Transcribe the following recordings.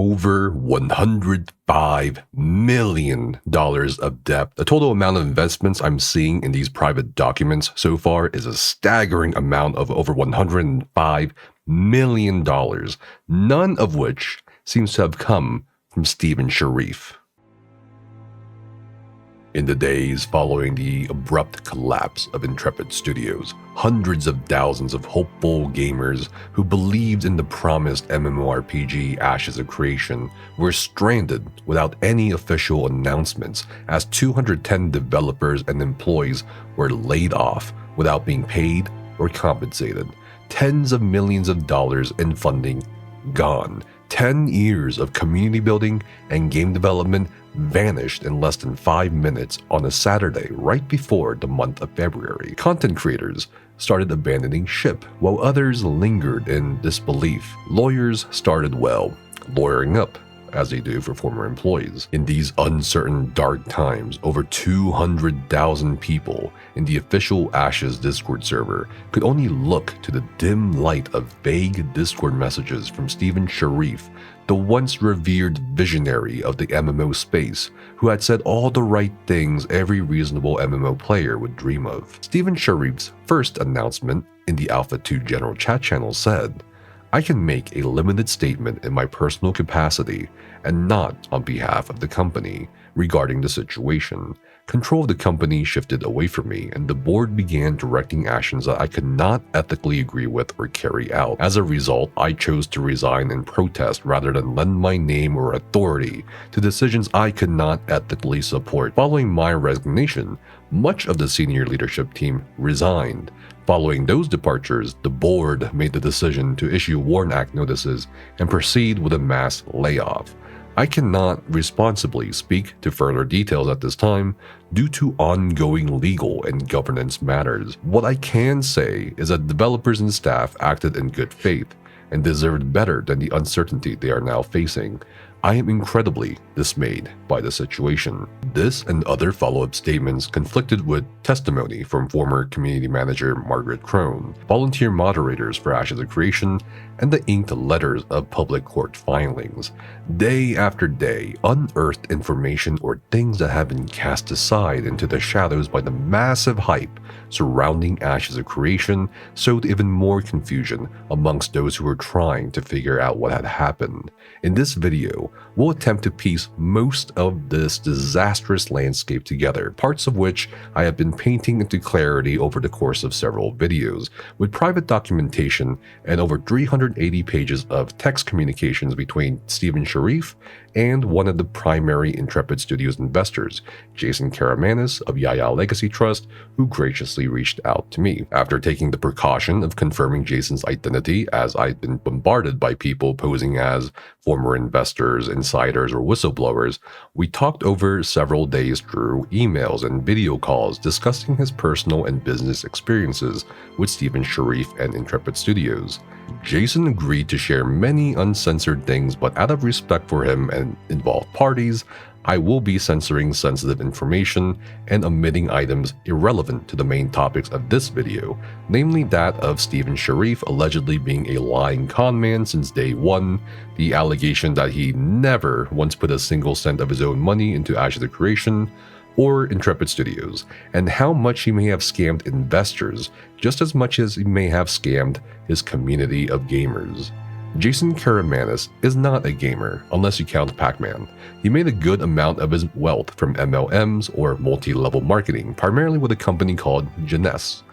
over $105 million of debt. The total amount of investments I'm seeing in these private documents so far is a staggering amount of over $105 million, none of which seems to have come from Steven Sharif. In the days following the abrupt collapse of Intrepid Studios, hundreds of thousands of hopeful gamers who believed in the promised MMORPG Ashes of Creation were stranded without any official announcements, as 210 developers and employees were laid off without being paid or compensated. Tens of millions of dollars in funding gone. 10 years of community building and game development vanished in less than 5 minutes on a Saturday right before the month of February. Content creators started abandoning ship, while others lingered in disbelief. Lawyers started, lawyering up, as they do for former employees. In these uncertain, dark times, over 200,000 people in the official Ashes Discord server could only look to the dim light of vague Discord messages from Steven Sharif, the once revered visionary of the MMO space, who had said all the right things every reasonable MMO player would dream of. Steven Sharif's first announcement in the Alpha 2 general chat channel said, "I can make a limited statement in my personal capacity and not on behalf of the company regarding the situation. Control of the company shifted away from me, and the board began directing actions that I could not ethically agree with or carry out. As a result, I chose to resign in protest rather than lend my name or authority to decisions I could not ethically support. Following my resignation, much of the senior leadership team resigned. Following those departures, the board made the decision to issue WARN Act notices and proceed with a mass layoff. I cannot responsibly speak to further details at this time due to ongoing legal and governance matters. What I can say is that developers and staff acted in good faith and deserved better than the uncertainty they are now facing. I am incredibly dismayed by the situation." This and other follow-up statements conflicted with testimony from former community manager Margaret Crone, volunteer moderators for Ashes of Creation, and the inked letters of public court filings. Day after day, unearthed information or things that have been cast aside into the shadows by the massive hype surrounding Ashes of Creation sowed even more confusion amongst those who were trying to figure out what had happened. In this video, we'll attempt to piece most of this disastrous landscape together, parts of which I have been painting into clarity over the course of several videos, with private documentation and over 380 pages of text communications between Steven Sharif and one of the primary Intrepid Studios investors, Jason Karamanis of Yaya Legacy Trust, who graciously reached out to me. After taking the precaution of confirming Jason's identity, as I'd been bombarded by people posing as former investors, insiders, or whistleblowers, we talked over several days through emails and video calls discussing his personal and business experiences with Steven Sharif and Intrepid Studios. Jason agreed to share many uncensored things, but out of respect for him and involved parties, I will be censoring sensitive information and omitting items irrelevant to the main topics of this video, namely that of Steven Sharif allegedly being a lying conman since day one, the allegation that he never once put a single cent of his own money into Ashes of Creation or Intrepid Studios, and how much he may have scammed investors just as much as he may have scammed his community of gamers. Jason Karamanis is not a gamer, unless you count Pac-Man. He made a good amount of his wealth from MLMs or multi-level marketing, primarily with a company called Cenex.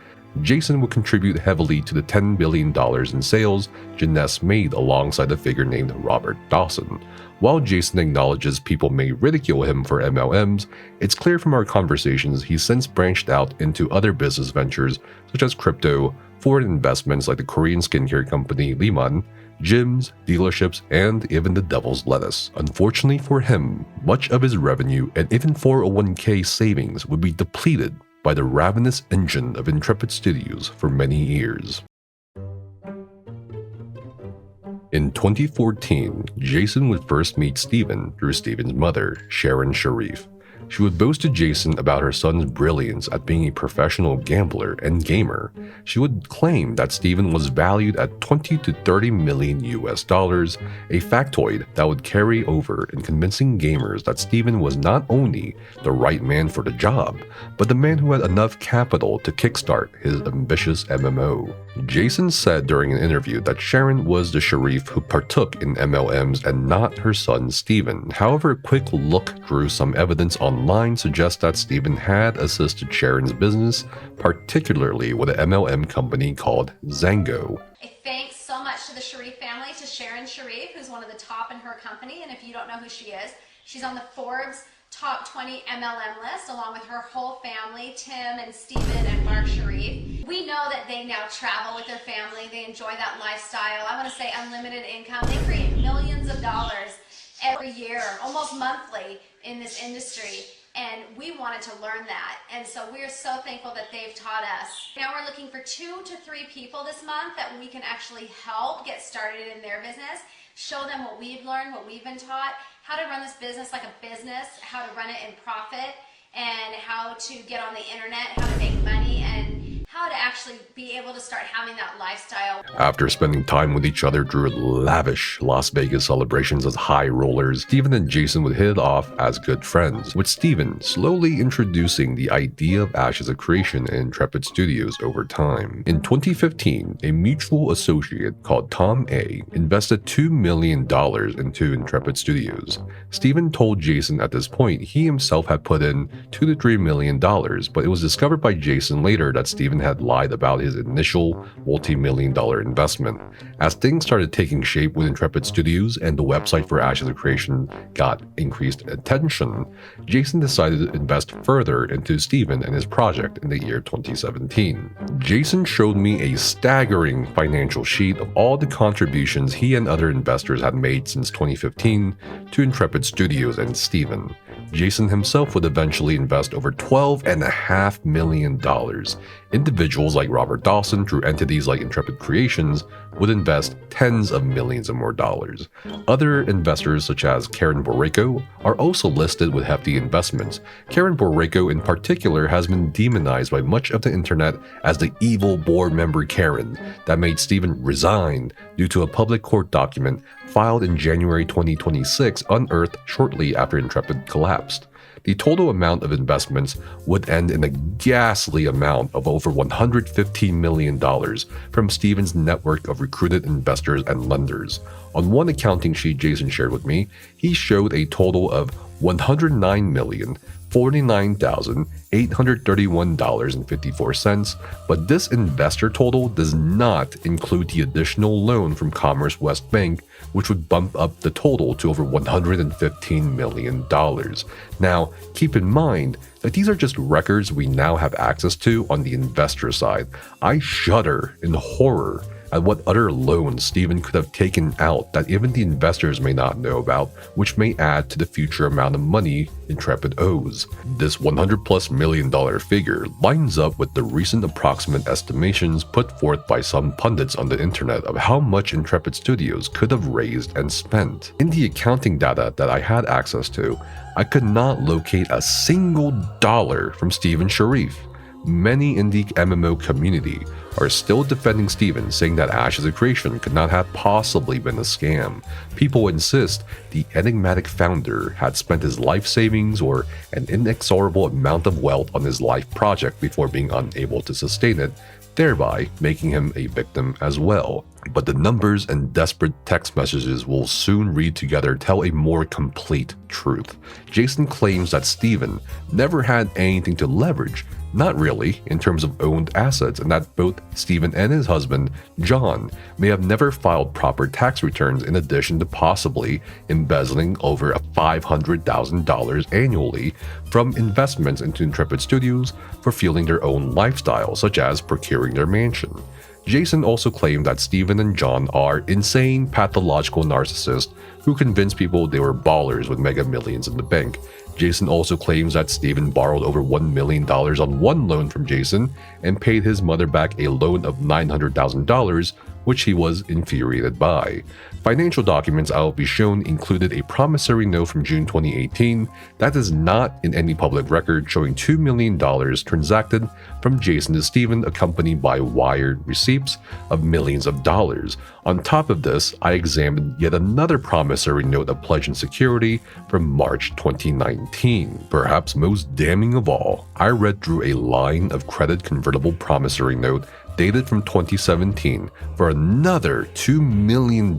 Jason would contribute heavily to the $10 billion in sales Cenex made alongside a figure named Robert Dawson. While Jason acknowledges people may ridicule him for MLMs, it's clear from our conversations he's since branched out into other business ventures such as crypto, foreign investments like the Korean skincare company Liman, gyms, dealerships, and even the devil's lettuce. Unfortunately for him, much of his revenue and even 401k savings would be depleted by the ravenous engine of Intrepid Studios for many years. In 2014, Jason would first meet Steven through Steven's mother, Sharon Sharif. She would boast to Jason about her son's brilliance at being a professional gambler and gamer. She would claim that Steven was valued at 20 to 30 million US dollars, a factoid that would carry over in convincing gamers that Steven was not only the right man for the job, but the man who had enough capital to kickstart his ambitious MMO. Jason said during an interview that Sharon was the Sharif who partook in MLMs and not her son Steven. However, a quick look through some evidence online suggests that Steven had assisted Sharon's business, particularly with an MLM company called Zango. Thanks so much to the Sharif family, to Sharon Sharif, who's one of the top in her company, and if you don't know who she is, she's on the Forbes top 20 MLM list, along with her whole family, Tim and Steven and Mark Sharif. We know that they now travel with their family, they enjoy that lifestyle. I want to say unlimited income. They create millions of dollars every year, almost monthly, in this industry. And we wanted to learn that. And so we're so thankful that they've taught us. Now we're looking for 2 to 3 people this month that we can actually help get started in their business, show them what we've learned, what we've been taught, how to run this business like a business, how to run it in profit, and how to get on the internet, how to make money, and how to actually be able to start having that lifestyle. After spending time with each other through lavish Las Vegas celebrations as high rollers, Steven and Jason would hit it off as good friends, with Steven slowly introducing the idea of Ashes of Creation in Intrepid Studios over time. In 2015, a mutual associate called Tom A. invested $2 million into Intrepid Studios. Steven told Jason at this point he himself had put in $2 to $3 million, but it was discovered by Jason later that Steven had lied about his initial multi-million-dollar investment. As things started taking shape with Intrepid Studios and the website for Ashes of Creation got increased attention, Jason decided to invest further into Steven and his project in the year 2017. Jason showed me a staggering financial sheet of all the contributions he and other investors had made since 2015 to Intrepid Studios and Steven. Jason himself would eventually invest over $12.5 million. Individuals like Robert Dawson, through entities like Intrepid Creations, would invest tens of millions of more dollars. Other investors such as Karen Borrego are also listed with hefty investments. Karen Borrego in particular has been demonized by much of the internet as the evil board member Karen that made Steven resign due to a public court document filed in January 2026 unearthed shortly after Intrepid collapsed. The total amount of investments would end in a ghastly amount of over $115 million from Steven's network of recruited investors and lenders. On one accounting sheet Jason shared with me, he showed a total of $109,049,831.54, but this investor total does not include the additional loan from Commerce West Bank, which would bump up the total to over $115 million. Now, keep in mind that these are just records we now have access to on the investor side. I shudder in horror at what other loans Steven could have taken out that even the investors may not know about, which may add to the future amount of money Intrepid owes. This $100+ million figure lines up with the recent approximate estimations put forth by some pundits on the internet of how much Intrepid Studios could have raised and spent. In the accounting data that I had access to, I could not locate a single dollar from Steven Sharif. Many in the MMO community are still defending Steven, saying that Ashes of Creation could not have possibly been a scam. People insist the enigmatic founder had spent his life savings or an inexorable amount of wealth on his life project before being unable to sustain it, thereby making him a victim as well. But the numbers and desperate text messages we'll soon read together tell a more complete truth. Jason claims that Steven never had anything to leverage, not really, in terms of owned assets, and that both Steven and his husband, John, may have never filed proper tax returns, in addition to possibly embezzling over $500,000 annually from investments into Intrepid Studios for fueling their own lifestyle, such as procuring their mansion. Jason also claimed that Steven and John are insane, pathological narcissists who convinced people they were ballers with mega millions in the bank. Jason also claims that Steven borrowed over $1 million on one loan from Jason and paid his mother back a loan of $900,000 which he was infuriated by. Financial documents I will be shown included a promissory note from June 2018 that is not in any public record, showing $2 million transacted from Jason to Steven, accompanied by wired receipts of millions of dollars. On top of this, I examined yet another promissory note of pledge and security from March 2019. Perhaps most damning of all, I read through a line of credit convertible promissory note dated from 2017 for another $2 million,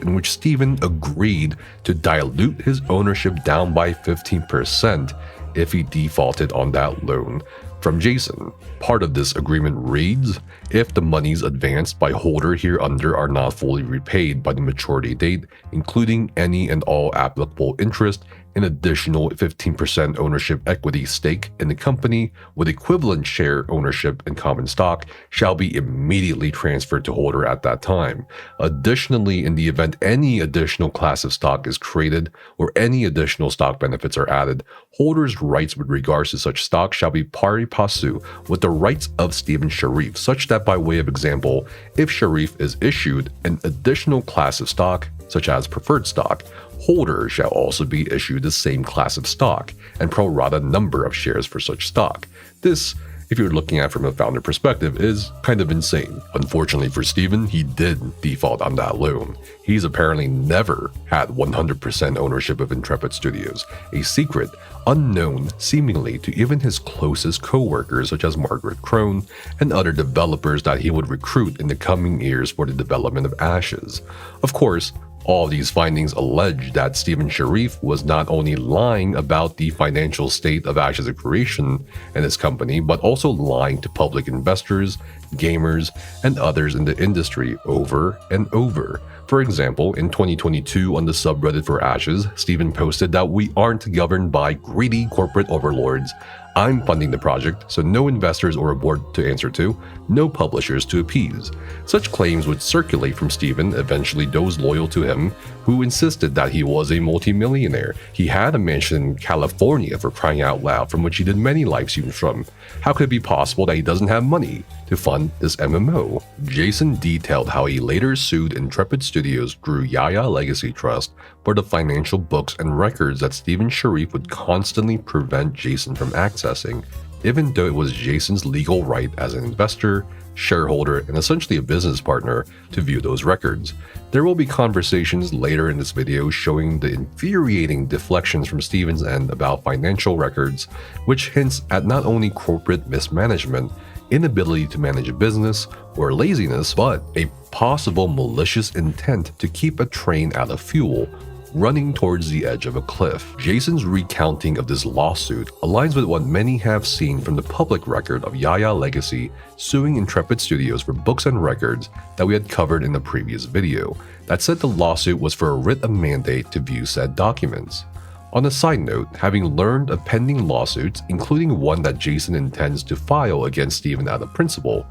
in which Steven agreed to dilute his ownership down by 15% if he defaulted on that loan from Jason. Part of this agreement reads, if the monies advanced by holder hereunder are not fully repaid by the maturity date, including any and all applicable interest, an additional 15% ownership equity stake in the company with equivalent share ownership in common stock shall be immediately transferred to holder at that time. Additionally, in the event any additional class of stock is created or any additional stock benefits are added, holders' rights with regards to such stock shall be pari passu with the rights of Steven Sharif, such that by way of example, if Sharif is issued an additional class of stock, such as preferred stock, holder shall also be issued the same class of stock and pro rata number of shares for such stock. This, if you're looking at it from a founder perspective, is kind of insane. Unfortunately for Steven, he did default on that loan. He's apparently never had 100% ownership of Intrepid Studios, a secret unknown seemingly to even his closest co-workers such as Margaret Crone and other developers that he would recruit in the coming years for the development of Ashes. Of course, all these findings allege that Steven Sharif was not only lying about the financial state of Ashes of Creation and his company, but also lying to public investors, gamers, and others in the industry over and over. For example, in 2022 on the subreddit for Ashes, Steven posted that we aren't governed by greedy corporate overlords. I'm funding the project, so no investors or a board to answer to, no publishers to appease. Such claims would circulate from Steven, eventually those loyal to him, who insisted that he was a multimillionaire. He had a mansion in California, for crying out loud, from which he did many live streams from. How could it be possible that he doesn't have money to fund this MMO? Jason detailed how he later sued Intrepid Studios through Yaya Legacy Trust for the financial books and records that Steven Sharif would constantly prevent Jason from accessing, even though it was Jason's legal right as an investor, shareholder, and essentially a business partner to view those records. There will be conversations later in this video showing the infuriating deflections from Steven's end about financial records, which hints at not only corporate mismanagement, inability to manage a business, or laziness, but a possible malicious intent to keep a train out of fuel, running towards the edge of a cliff. Jason's recounting of this lawsuit aligns with what many have seen from the public record of Yaya Legacy suing Intrepid Studios for books and records that we had covered in the previous video, that said the lawsuit was for a writ of mandate to view said documents. On a side note, having learned of pending lawsuits, including one that Jason intends to file against Steven out of principle,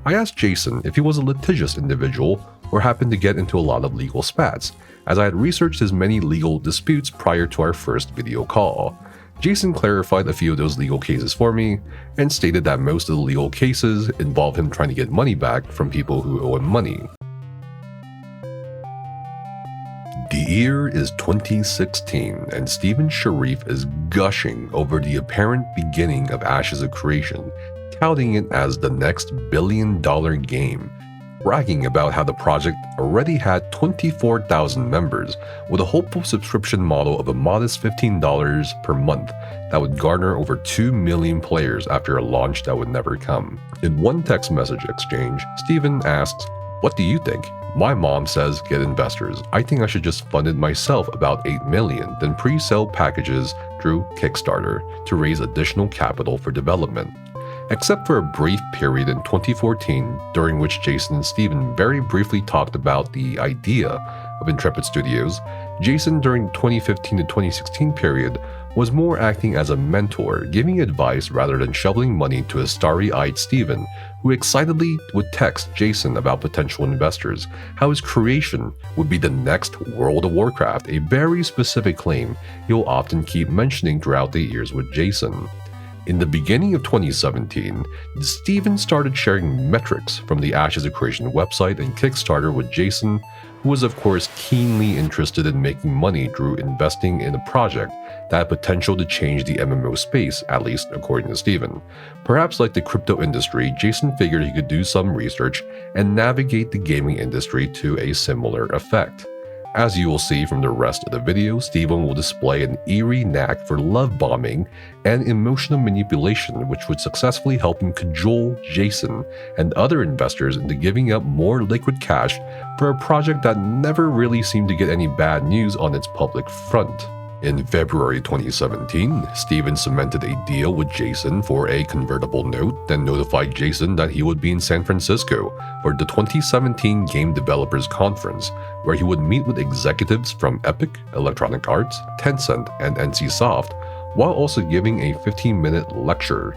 I asked Jason if he was a litigious individual or happened to get into a lot of legal spats, as I had researched his many legal disputes prior to our first video call. Jason clarified a few of those legal cases for me, and stated that most of the legal cases involve him trying to get money back from people who owe him money. The year is 2016, and Steven Sharif is gushing over the apparent beginning of Ashes of Creation, touting it as the next billion-dollar game, bragging about how the project already had 24,000 members with a hopeful subscription model of a modest $15 per month that would garner over 2 million players after a launch that would never come. In one text message exchange, Steven asks, "What do you think?" My mom says get investors. I think I should just fund it myself about 8 million, then pre-sell packages through Kickstarter to raise additional capital for development. Except for a brief period in 2014 during which Jason and Steven very briefly talked about the idea of Intrepid Studios, Jason during the 2015 to 2016 period was more acting as a mentor, giving advice rather than shoveling money to a starry-eyed Steven, who excitedly would text Jason about potential investors, how his creation would be the next World of Warcraft, a very specific claim he'll often keep mentioning throughout the years with Jason. In the beginning of 2017, Steven started sharing metrics from the Ashes of Creation website and Kickstarter with Jason, who was of course keenly interested in making money through investing in a project that had potential to change the MMO space, at least according to Steven. Perhaps like the crypto industry, Jason figured he could do some research and navigate the gaming industry to a similar effect. As you will see from the rest of the video, Steven will display an eerie knack for love bombing and emotional manipulation, which would successfully help him cajole Jason and other investors into giving up more liquid cash for a project that never really seemed to get any bad news on its public front. In February 2017, Steven cemented a deal with Jason for a convertible note, then notified Jason that he would be in San Francisco for the 2017 Game Developers Conference, where he would meet with executives from Epic, Electronic Arts, Tencent, and NCSoft, while also giving a 15-minute lecture.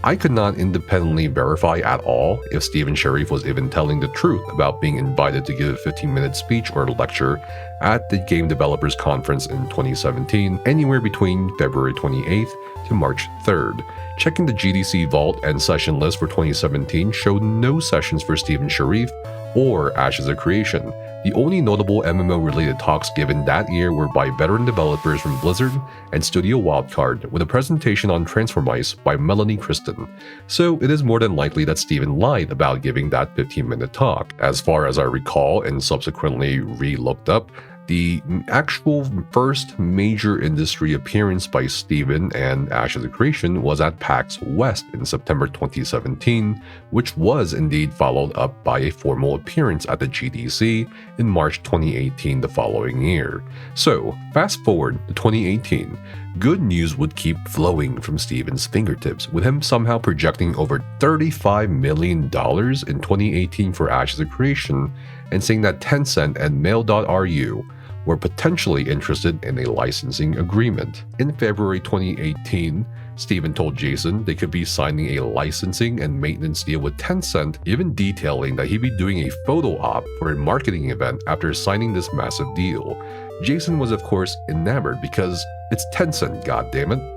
I could not independently verify at all if Steven Sharif was even telling the truth about being invited to give a 15-minute speech or lecture at the Game Developers Conference in 2017, anywhere between February 28th to March 3rd. Checking the GDC Vault and session list for 2017 showed no sessions for Steven Sharif or Ashes of Creation. The only notable MMO-related talks given that year were by veteran developers from Blizzard and Studio Wildcard, with a presentation on Transformice by Melanie Kristen. So it is more than likely that Steven lied about giving that 15-minute talk. As far as I recall and subsequently re-looked up, the actual first major industry appearance by Steven and Ashes of Creation was at PAX West in September 2017, which was indeed followed up by a formal appearance at the GDC in March 2018 the following year. So, fast forward to 2018, good news would keep flowing from Steven's fingertips, with him somehow projecting over $35 million in 2018 for Ashes of Creation, and saying that Tencent and Mail.ru were potentially interested in a licensing agreement. In February 2018, Steven told Jason they could be signing a licensing and maintenance deal with Tencent, even detailing that he'd be doing a photo op for a marketing event after signing this massive deal. Jason was of course enamored because it's Tencent, goddammit.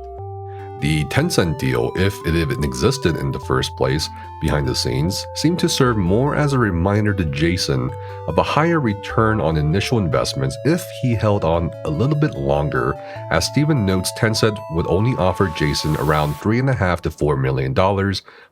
The Tencent deal, if it even existed in the first place behind the scenes, seemed to serve more as a reminder to Jason of a higher return on initial investments if he held on a little bit longer, as Steven notes Tencent would only offer Jason around $3.5 to $4 million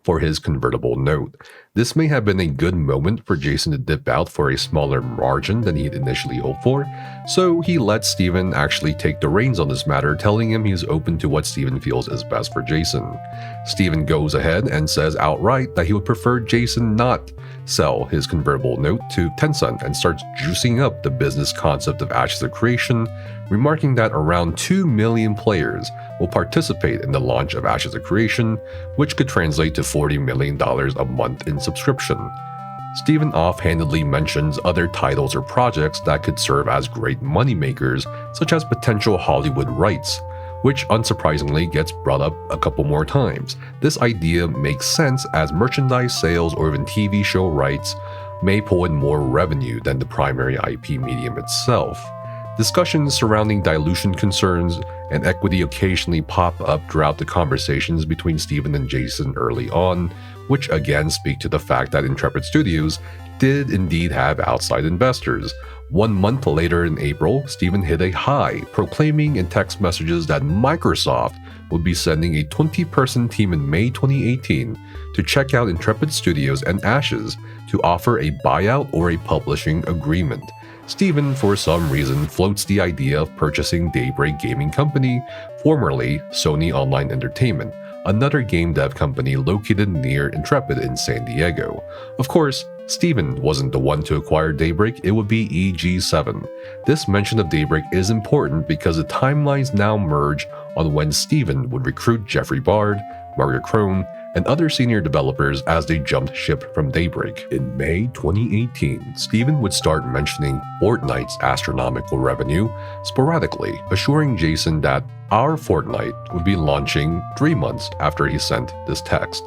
for his convertible note. This may have been a good moment for Jason to dip out for a smaller margin than he had initially hoped for, so he let Steven actually take the reins on this matter, telling him he's open to what Steven feels is best for Jason. Steven goes ahead and says outright that he would prefer Jason not sell his convertible note to Tencent and starts juicing up the business concept of Ashes of Creation, remarking that around 2 million players will participate in the launch of Ashes of Creation, which could translate to $40 million a month in subscription. Steven offhandedly mentions other titles or projects that could serve as great moneymakers, such as potential Hollywood rights, which unsurprisingly gets brought up a couple more times. This idea makes sense as merchandise sales or even TV show rights may pull in more revenue than the primary IP medium itself. Discussions surrounding dilution concerns and equity occasionally pop up throughout the conversations between Steven and Jason early on, which again speak to the fact that Intrepid Studios did indeed have outside investors. 1 month later in April, Steven hit a high, proclaiming in text messages that Microsoft would be sending a 20-person team in May 2018 to check out Intrepid Studios and Ashes to offer a buyout or a publishing agreement. Steven, for some reason, floats the idea of purchasing Daybreak Gaming Company, formerly Sony Online Entertainment, another game dev company located near Intrepid in San Diego. Of course, Steven wasn't the one to acquire Daybreak, it would be EG7. This mention of Daybreak is important because the timelines now merge on when Steven would recruit Jeffrey Bard, Margaret Crone, and other senior developers as they jumped ship from Daybreak. In May 2018, Steven would start mentioning Fortnite's astronomical revenue sporadically, assuring Jason that our Fortnite would be launching 3 months after he sent this text.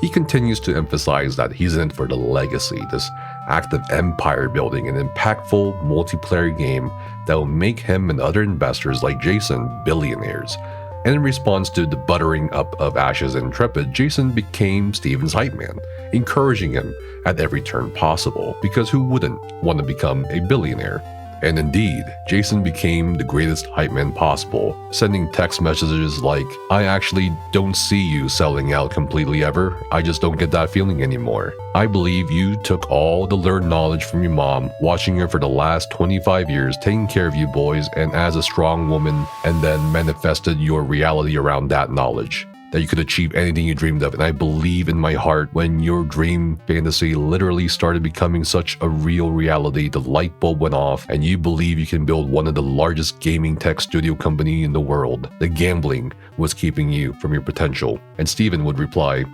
He continues to emphasize that he's in it for the legacy, this act of empire building, an impactful multiplayer game that will make him and other investors like Jason billionaires. And in response to the buttering up of Ash's Intrepid, Jason became Steven's hype man, encouraging him at every turn possible, because who wouldn't want to become a billionaire? And indeed, Jason became the greatest hype man possible, sending text messages like, "I actually don't see you selling out completely ever, I just don't get that feeling anymore. I believe you took all the learned knowledge from your mom, watching her for the last 25 years, taking care of you boys, and as a strong woman, and then manifested your reality around that knowledge. That you could achieve anything you dreamed of, and I believe in my heart when your dream fantasy literally started becoming such a real reality, the light bulb went off and you believe you can build one of the largest gaming tech studio company in the world. The gambling was keeping you from your potential." And Steven would reply,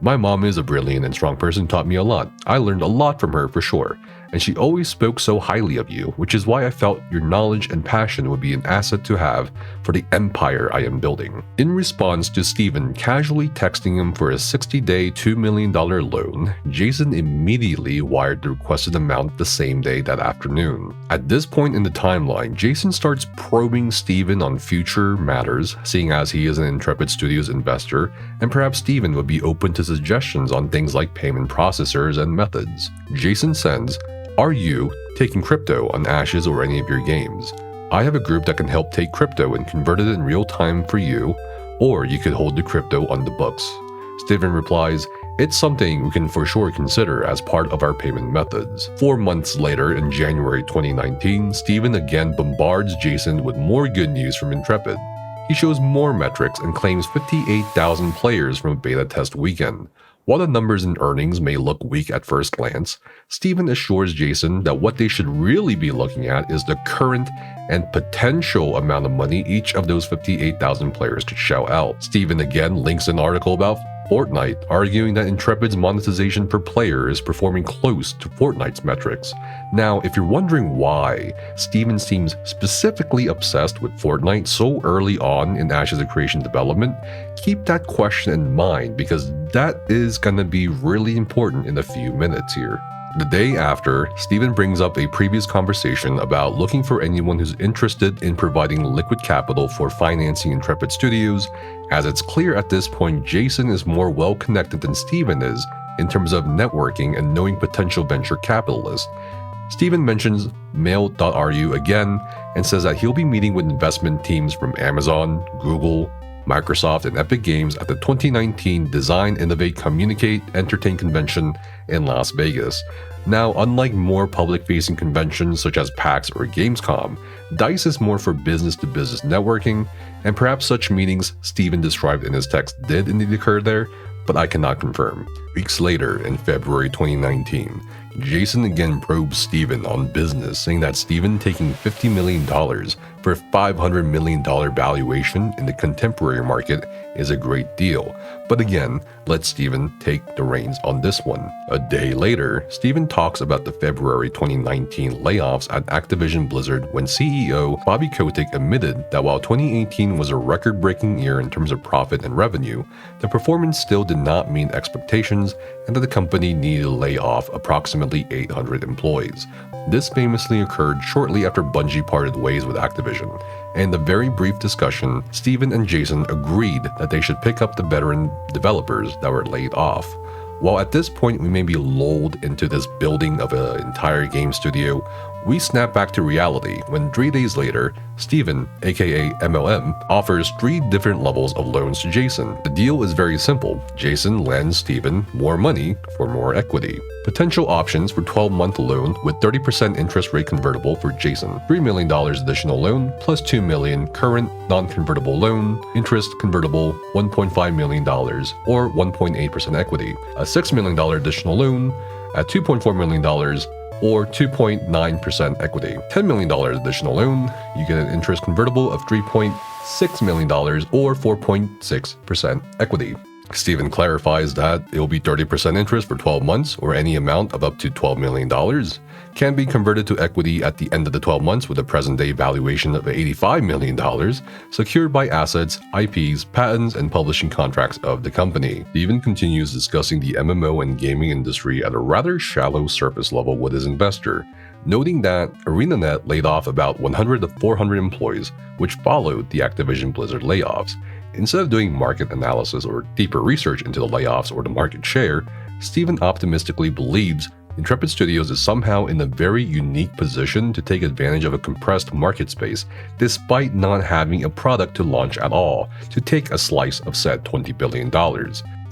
"My mom is a brilliant and strong person, taught me a lot. I learned a lot from her for sure. And she always spoke so highly of you, which is why I felt your knowledge and passion would be an asset to have for the empire I am building." In response to Steven casually texting him for a 60-day $2 million loan, Jason immediately wired the requested amount the same day that afternoon. At this point in the timeline, Jason starts probing Steven on future matters, seeing as he is an Intrepid Studios investor, and perhaps Steven would be open to suggestions on things like payment processors and methods. Jason sends, "Are you taking crypto on Ashes or any of your games? I have a group that can help take crypto and convert it in real time for you, or you could hold the crypto on the books." Steven replies, "It's something we can for sure consider as part of our payment methods." 4 months later, in January 2019, Steven again bombards Jason with more good news from Intrepid. He shows more metrics and claims 58,000 players from a beta test weekend. While the numbers and earnings may look weak at first glance, Steven assures Jason that what they should really be looking at is the current and potential amount of money each of those 58,000 players could shell out. Steven again links an article about Fortnite, arguing that Intrepid's monetization per player is performing close to Fortnite's metrics. Now, if you're wondering why Steven seems specifically obsessed with Fortnite so early on in Ashes of Creation development, keep that question in mind because that is gonna be really important in a few minutes here. The day after, Steven brings up a previous conversation about looking for anyone who's interested in providing liquid capital for financing Intrepid Studios, as it's clear at this point Jason is more well-connected than Steven is in terms of networking and knowing potential venture capitalists. Steven mentions mail.ru again and says that he'll be meeting with investment teams from Amazon, Google, Microsoft, and Epic Games at the 2019 Design, Innovate, Communicate, Entertain convention in Las Vegas. Now, unlike more public-facing conventions such as PAX or Gamescom, DICE is more for business-to-business networking, and perhaps such meetings Steven described in his text did indeed occur there, but I cannot confirm. Weeks later, in February 2019, Jason again probes Steven on business, saying that Steven taking $50 million for a $500 million valuation in the contemporary market is a great deal. But again, let Steven take the reins on this one. A day later, Steven talks about the February 2019 layoffs at Activision Blizzard when CEO Bobby Kotick admitted that while 2018 was a record-breaking year in terms of profit and revenue, the performance still did not meet expectations and that the company needed to lay off approximately 800 employees. This famously occurred shortly after Bungie parted ways with Activision. In the very brief discussion, Steven and Jason agreed that they should pick up the veteran developers that were laid off. While at this point we may be lulled into this building of an entire game studio, we snap back to reality when 3 days later, Steven, aka MLM, offers 3 different levels of loans to Jason. The deal is very simple. Jason lends Steven more money for more equity. Potential options for 12-month loan with 30% interest rate convertible for Jason. $3 million additional loan plus $2 million current non-convertible loan, interest convertible $1.5 million or 1.8% equity. A $6 million additional loan at $2.4 million or 2.9% equity. $10 million additional loan, you get an interest convertible of $3.6 million or 4.6% equity. Steven clarifies that it will be 30% interest for 12 months or any amount of up to $12 million, can be converted to equity at the end of the 12 months with a present-day valuation of $85 million, secured by assets, IPs, patents, and publishing contracts of the company. Steven continues discussing the MMO and gaming industry at a rather shallow surface level with his investor, noting that ArenaNet laid off about 100 to 400 employees, which followed the Activision Blizzard layoffs. Instead of doing market analysis or deeper research into the layoffs or the market share, Steven optimistically believes Intrepid Studios is somehow in a very unique position to take advantage of a compressed market space, despite not having a product to launch at all, to take a slice of said $20 billion.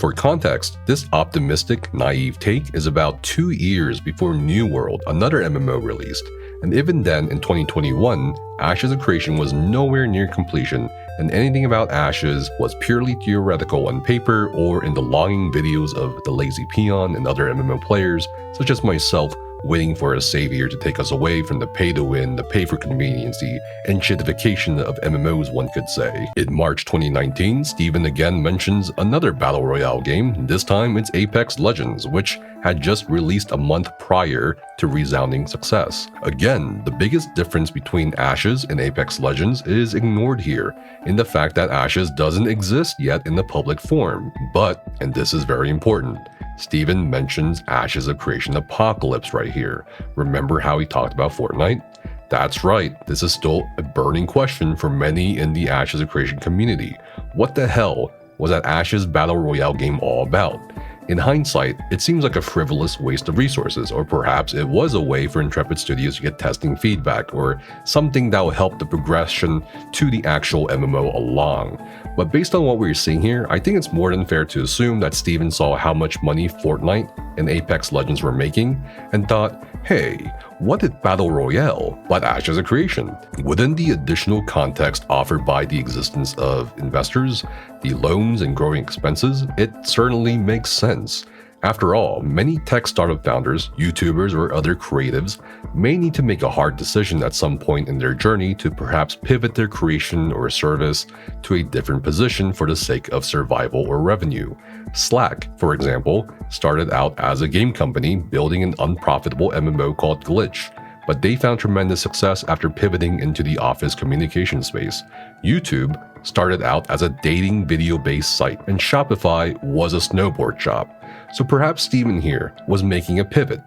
For context, this optimistic, naive take is about 2 years before New World, another MMO, released. And even then, in 2021, Ashes of Creation was nowhere near completion, and anything about Ashes was purely theoretical on paper or in the longing videos of the Lazy Peon and other MMO players, such as myself, waiting for a savior to take us away from the pay-to-win, the pay-for-convenience, the enshittification of MMOs, one could say. In March 2019, Steven again mentions another Battle Royale game, this time it's Apex Legends, which had just released a month prior to resounding success. Again, the biggest difference between Ashes and Apex Legends is ignored here, in the fact that Ashes doesn't exist yet in the public form. But, and this is very important, Steven mentions Ashes of Creation Apocalypse right here. Remember how he talked about Fortnite? That's right, this is still a burning question for many in the Ashes of Creation community. What the hell was that Ashes Battle Royale game all about? In hindsight, it seems like a frivolous waste of resources, or perhaps it was a way for Intrepid Studios to get testing feedback, or something that will help the progression to the actual MMO along. But based on what we're seeing here, I think it's more than fair to assume that Steven saw how much money Fortnite and Apex Legends were making, and thought, hey, what if Battle Royale but Ashes of Creation? Within the additional context offered by the existence of investors, the loans and growing expenses, it certainly makes sense. After all, many tech startup founders, YouTubers, or other creatives may need to make a hard decision at some point in their journey to perhaps pivot their creation or service to a different position for the sake of survival or revenue. Slack, for example, started out as a game company building an unprofitable MMO called Glitch, but they found tremendous success after pivoting into the office communication space. YouTube started out as a dating video-based site, and Shopify was a snowboard shop. So perhaps Steven here was making a pivot,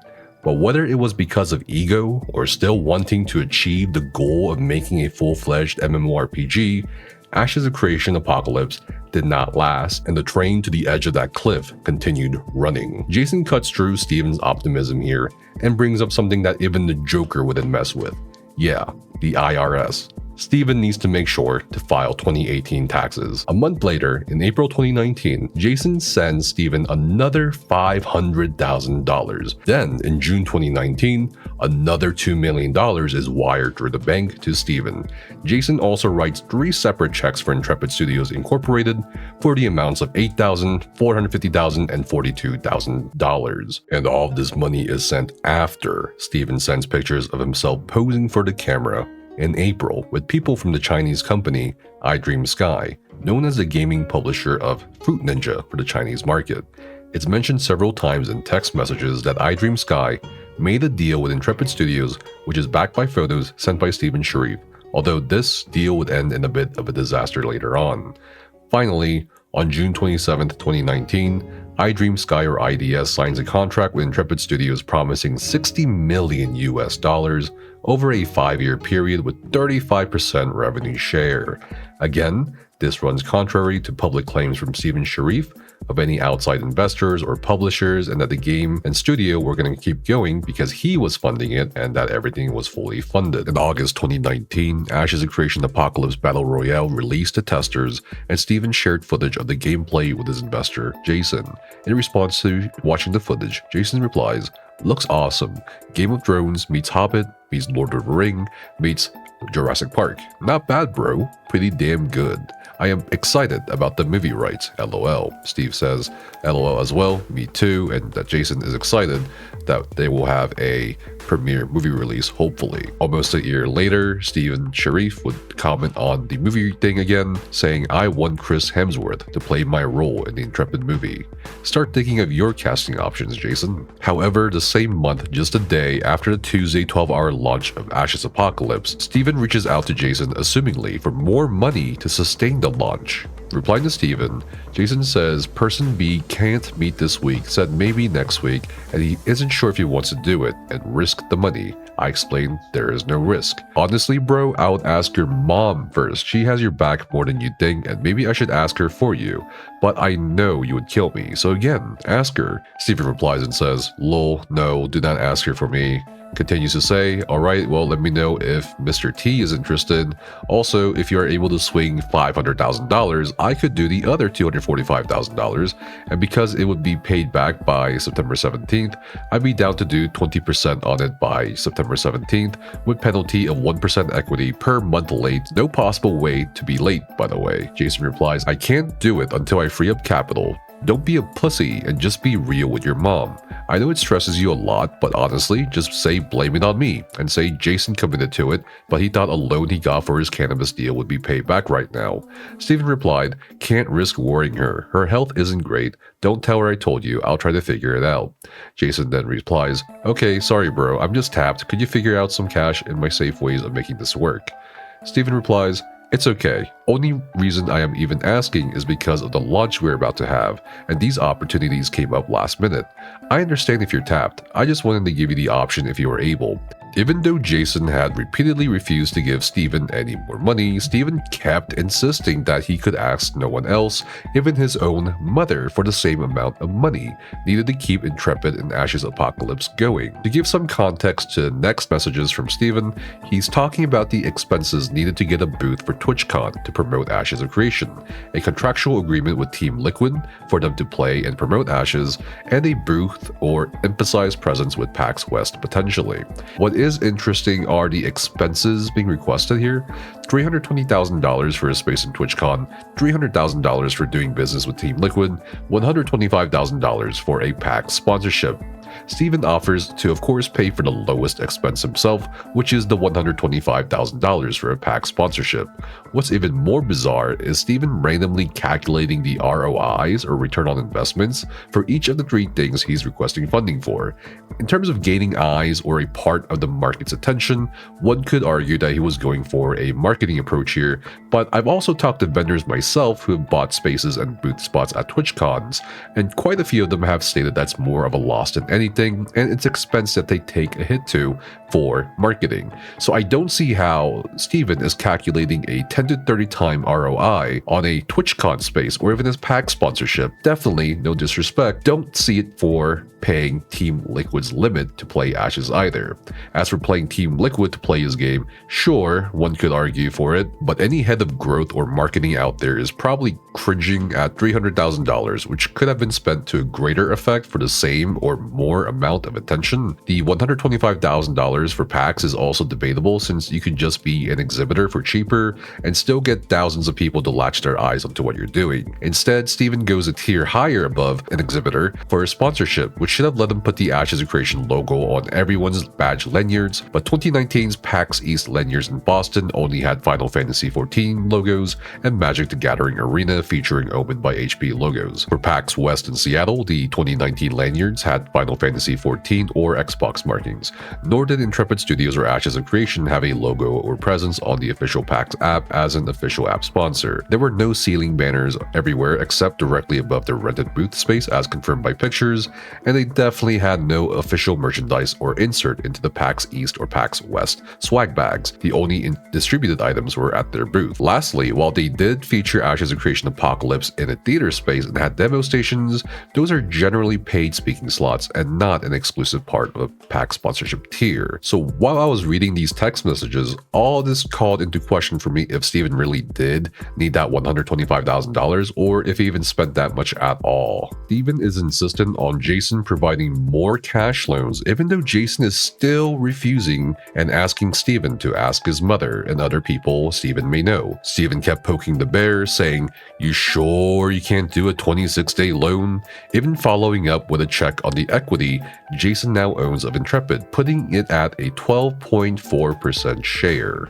but whether it was because of ego or still wanting to achieve the goal of making a full-fledged MMORPG, Ashes of Creation Apocalypse did not last, and the train to the edge of that cliff continued running. Jason cuts through Steven's optimism here and brings up something that even the Joker wouldn't mess with. Yeah, the IRS. Steven needs to make sure to file 2018 taxes. A month later, in April 2019, Jason sends Steven another $500,000. Then, in June 2019, another $2 million is wired through the bank to Steven. Jason also writes 3 separate checks for Intrepid Studios Incorporated for the amounts of $8,000, $450,000, and $42,000. And all of this money is sent after Steven sends pictures of himself posing for the camera in April with people from the Chinese company iDream Sky, known as the gaming publisher of Fruit Ninja for the Chinese market. It's mentioned several times in text messages that iDream Sky made a deal with Intrepid Studios, which is backed by photos sent by Steven Sharif, although this deal would end in a bit of a disaster later on. Finally, on June 27, 2019, iDream Sky or IDS signs a contract with Intrepid Studios promising $60 million over a 5-year period with 35% revenue share. Again, this runs contrary to public claims from Steven Sharif of any outside investors or publishers, and that the game and studio were going to keep going because he was funding it and that everything was fully funded. In August 2019, Ashes of Creation Apocalypse Battle Royale released to testers, and Steven shared footage of the gameplay with his investor, Jason. In response to watching the footage, Jason replies, "Looks awesome. Game of Thrones meets Hobbit, meets Lord of the Ring, meets Jurassic Park. Not bad, bro. Pretty damn good. I am excited about the movie rights, lol." Steve says, lol as well, me too, and that Jason is excited that they will have a premiere movie release, hopefully. Almost a year later, Steven Sharif would comment on the movie thing again, saying, "I want Chris Hemsworth to play my role in the Intrepid movie. Start thinking of your casting options, Jason." However, the same month, just a day after the Tuesday 12-hour launch of Ashes Apocalypse, Steven reaches out to Jason assumingly for more money to sustain the launch. Replying to Steven, Jason says person B can't meet this week, said maybe next week, and he isn't sure if he wants to do it and risk the money. I explained there is no risk. Honestly, bro, I would ask your mom first. She has your back more than you think, and maybe I should ask her for you. But I know you would kill me, so again, ask her. Steven replies and says, lol, no, do not ask her for me. Continues to say, alright, well, let me know if Mr. T is interested. Also, if you are able to swing $500,000, I could do the other $245,000, and because it would be paid back by September 17th, I'd be down to do 20% on it by September 17th, with penalty of 1% equity per month late. No possible way to be late, by the way. Jason replies, I can't do it until I free up capital. Don't be a pussy and just be real with your mom. I know it stresses you a lot, but honestly, just say blame it on me and say Jason committed to it, but he thought a loan he got for his cannabis deal would be paid back right now. Steven replied, can't risk worrying her. Her health isn't great. Don't tell her I told you. I'll try to figure it out. Jason then replies, okay, sorry bro, I'm just tapped. Could you figure out some cash in my safe ways of making this work? Steven replies, it's okay. Only reason I am even asking is because of the launch we're about to have, and these opportunities came up last minute. I understand if you're tapped, I just wanted to give you the option if you are able. Even though Jason had repeatedly refused to give Steven any more money, Steven kept insisting that he could ask no one else, even his own mother, for the same amount of money needed to keep Intrepid and Ash's Apocalypse going. To give some context to next messages from Steven, he's talking about the expenses needed to get a booth for TwitchCon to promote Ashes of Creation, a contractual agreement with Team Liquid for them to play and promote Ashes, and a booth or emphasized presence with PAX West potentially. What is interesting are the expenses being requested here. $320,000 for a space in TwitchCon, $300,000 for doing business with Team Liquid, $125,000 for a PAX sponsorship. Steven offers to of course pay for the lowest expense himself, which is the $125,000 for a PAX sponsorship. What's even more bizarre is Steven randomly calculating the ROIs or return on investments for each of the three things he's requesting funding for. In terms of gaining eyes or a part of the market's attention, one could argue that he was going for a marketing approach here, but I've also talked to vendors myself who have bought spaces and booth spots at TwitchCons, and quite a few of them have stated that's more of a loss than anything, and it's expense that they take a hit to for marketing. So I don't see how Steven is calculating a 10 to 30 time ROI on a TwitchCon space or even his PAX sponsorship. Definitely, no disrespect, don't see it for paying Team Liquid's limit to play Ashes either. As for playing Team Liquid to play his game, sure, one could argue for it, but any head of growth or marketing out there is probably cringing at $300,000, which could have been spent to a greater effect for the same or more amount of attention. The $125,000 for PAX is also debatable, since you could just be an exhibitor for cheaper and still get thousands of people to latch their eyes onto what you're doing. Instead, Steven goes a tier higher above an exhibitor for a sponsorship, which should have let him put the Ashes of Creation logo on everyone's badge lanyards, but 2019's PAX East lanyards in Boston only had Final Fantasy XIV logos and Magic the Gathering Arena featuring Omen by HP logos. For PAX West in Seattle, the 2019 lanyards had Final Fantasy XIV or Xbox markings, nor did Intrepid Studios or Ashes of Creation have a logo or presence on the official PAX app as an official app sponsor. There were no ceiling banners everywhere except directly above their rented booth space as confirmed by pictures, and they definitely had no official merchandise or insert into the PAX East or PAX West swag bags. The only distributed items were at their booth. Lastly, while they did feature Ashes of Creation Apocalypse in a theater space and had demo stations, those are generally paid speaking slots and not an exclusive part of a PAX sponsorship tier. So while I was reading these text messages, all this called into question for me if Steven really did need that $125,000 or if he even spent that much at all. Steven is insistent on Jason providing more cash loans, even though Jason is still refusing and asking Steven to ask his mother and other people Steven may know. Steven kept poking the bear, saying, "You sure you can't do a 26-day loan?" Even following up with a check on the equity Jason now owns of Intrepid, putting it at a 12.4% share.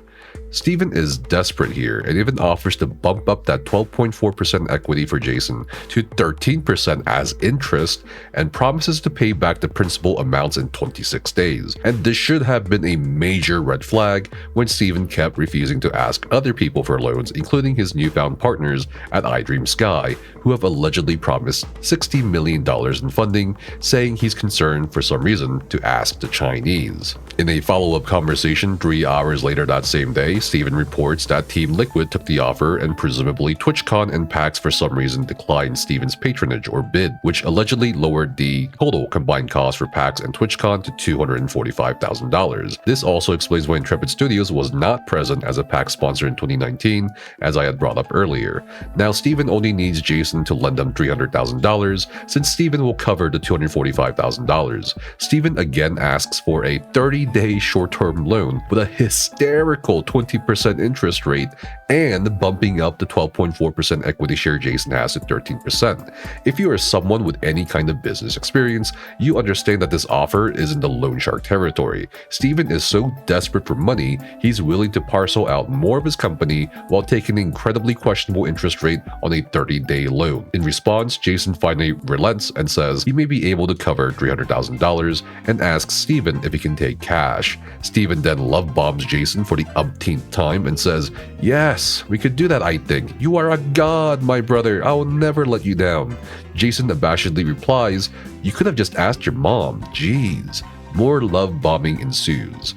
Steven is desperate here and even offers to bump up that 12.4% equity for Jason to 13% as interest and promises to pay back the principal amounts in 26 days. And this should have been a major red flag when Steven kept refusing to ask other people for loans, including his newfound partners at iDream Sky, who have allegedly promised $60 million in funding, saying he's concerned for some reason to ask the Chinese. In a follow-up conversation 3 hours later that same day, Steven reports that Team Liquid took the offer and presumably TwitchCon and PAX for some reason declined Steven's patronage or bid, which allegedly lowered the total combined cost for PAX and TwitchCon to $245,000. This also explains why Intrepid Studios was not present as a PAX sponsor in 2019, as I had brought up earlier. Now Steven only needs Jason to lend him $300,000 since Steven will cover the $245,000. Steven again asks for a 30-day short-term loan with a hysterical 20% interest rate and bumping up the 12.4% equity share Jason has to 13%. If you are someone with any kind of business experience, you understand that this offer is in the loan shark territory. Steven is so desperate for money, he's willing to parcel out more of his company while taking an incredibly questionable interest rate on a 30-day loan. In response, Jason finally relents and says he may be able to cover $300,000 and asks Steven if he can take cash. Steven then love bombs Jason for the umpteenth time and says, "Yes, we could do that, I think. You are a god, my brother. I will never let you down." Jason abashedly replies, "You could have just asked your mom. Jeez." More love bombing ensues.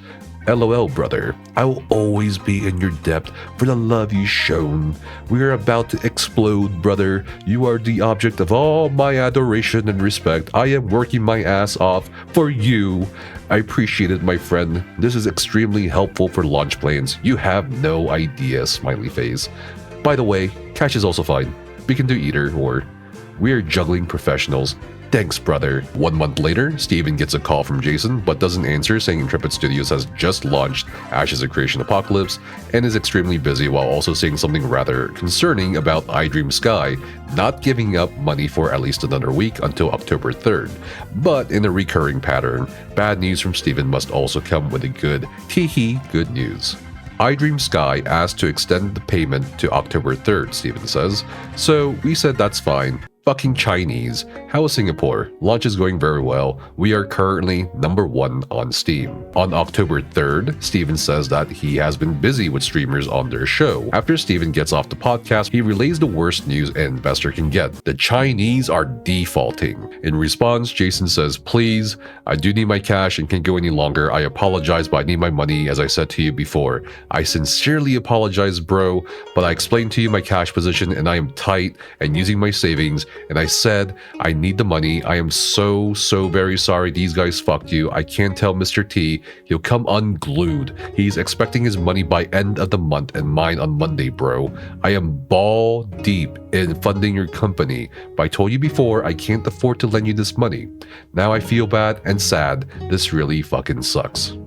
"LOL, brother. I will always be in your debt for the love you shown. We are about to explode, brother. You are the object of all my adoration and respect. I am working my ass off for you. I appreciate it, my friend. This is extremely helpful for launch plans. You have no idea, smiley face. By the way, cash is also fine. We can do either or. We are juggling professionals. Thanks, brother." 1 month later, Steven gets a call from Jason but doesn't answer, saying Intrepid Studios has just launched Ashes of Creation Apocalypse and is extremely busy, while also saying something rather concerning about iDream Sky not giving up money for at least another week until October 3rd. But in a recurring pattern, bad news from Steven must also come with a good tee-hee good news. iDream Sky asked to extend the payment to October 3rd, Steven says, so we said that's fine. Fucking Chinese. How is Singapore? Launch is going very well. We are currently #1 on Steam. On October 3rd, Steven says that he has been busy with streamers on their show. After Steven gets off the podcast, he relays the worst news an investor can get. The Chinese are defaulting. In response, Jason says, "Please, I do need my cash and can't go any longer. I apologize, but I need my money, as I said to you before. I sincerely apologize, bro, but I explained to you my cash position and I am tight and using my savings. And I said, I need the money. I am so very sorry these guys fucked you. I can't tell Mr. T. He'll come unglued. He's expecting his money by end of the month and mine on Monday, bro. I am ball deep in funding your company. But I told you before, I can't afford to lend you this money. Now I feel bad and sad. This really fucking sucks."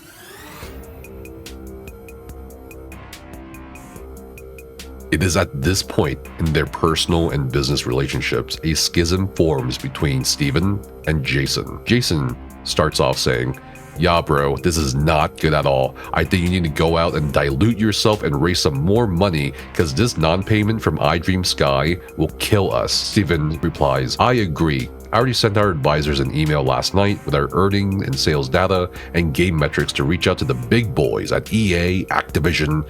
It is at this point in their personal and business relationships, a schism forms between Steven and Jason. Jason starts off saying, "Yeah, bro, this is not good at all. I think you need to go out and dilute yourself and raise some more money because this non-payment from iDream Sky will kill us." Steven replies, "I agree. I already sent our advisors an email last night with our earnings and sales data and game metrics to reach out to the big boys at EA, Activision,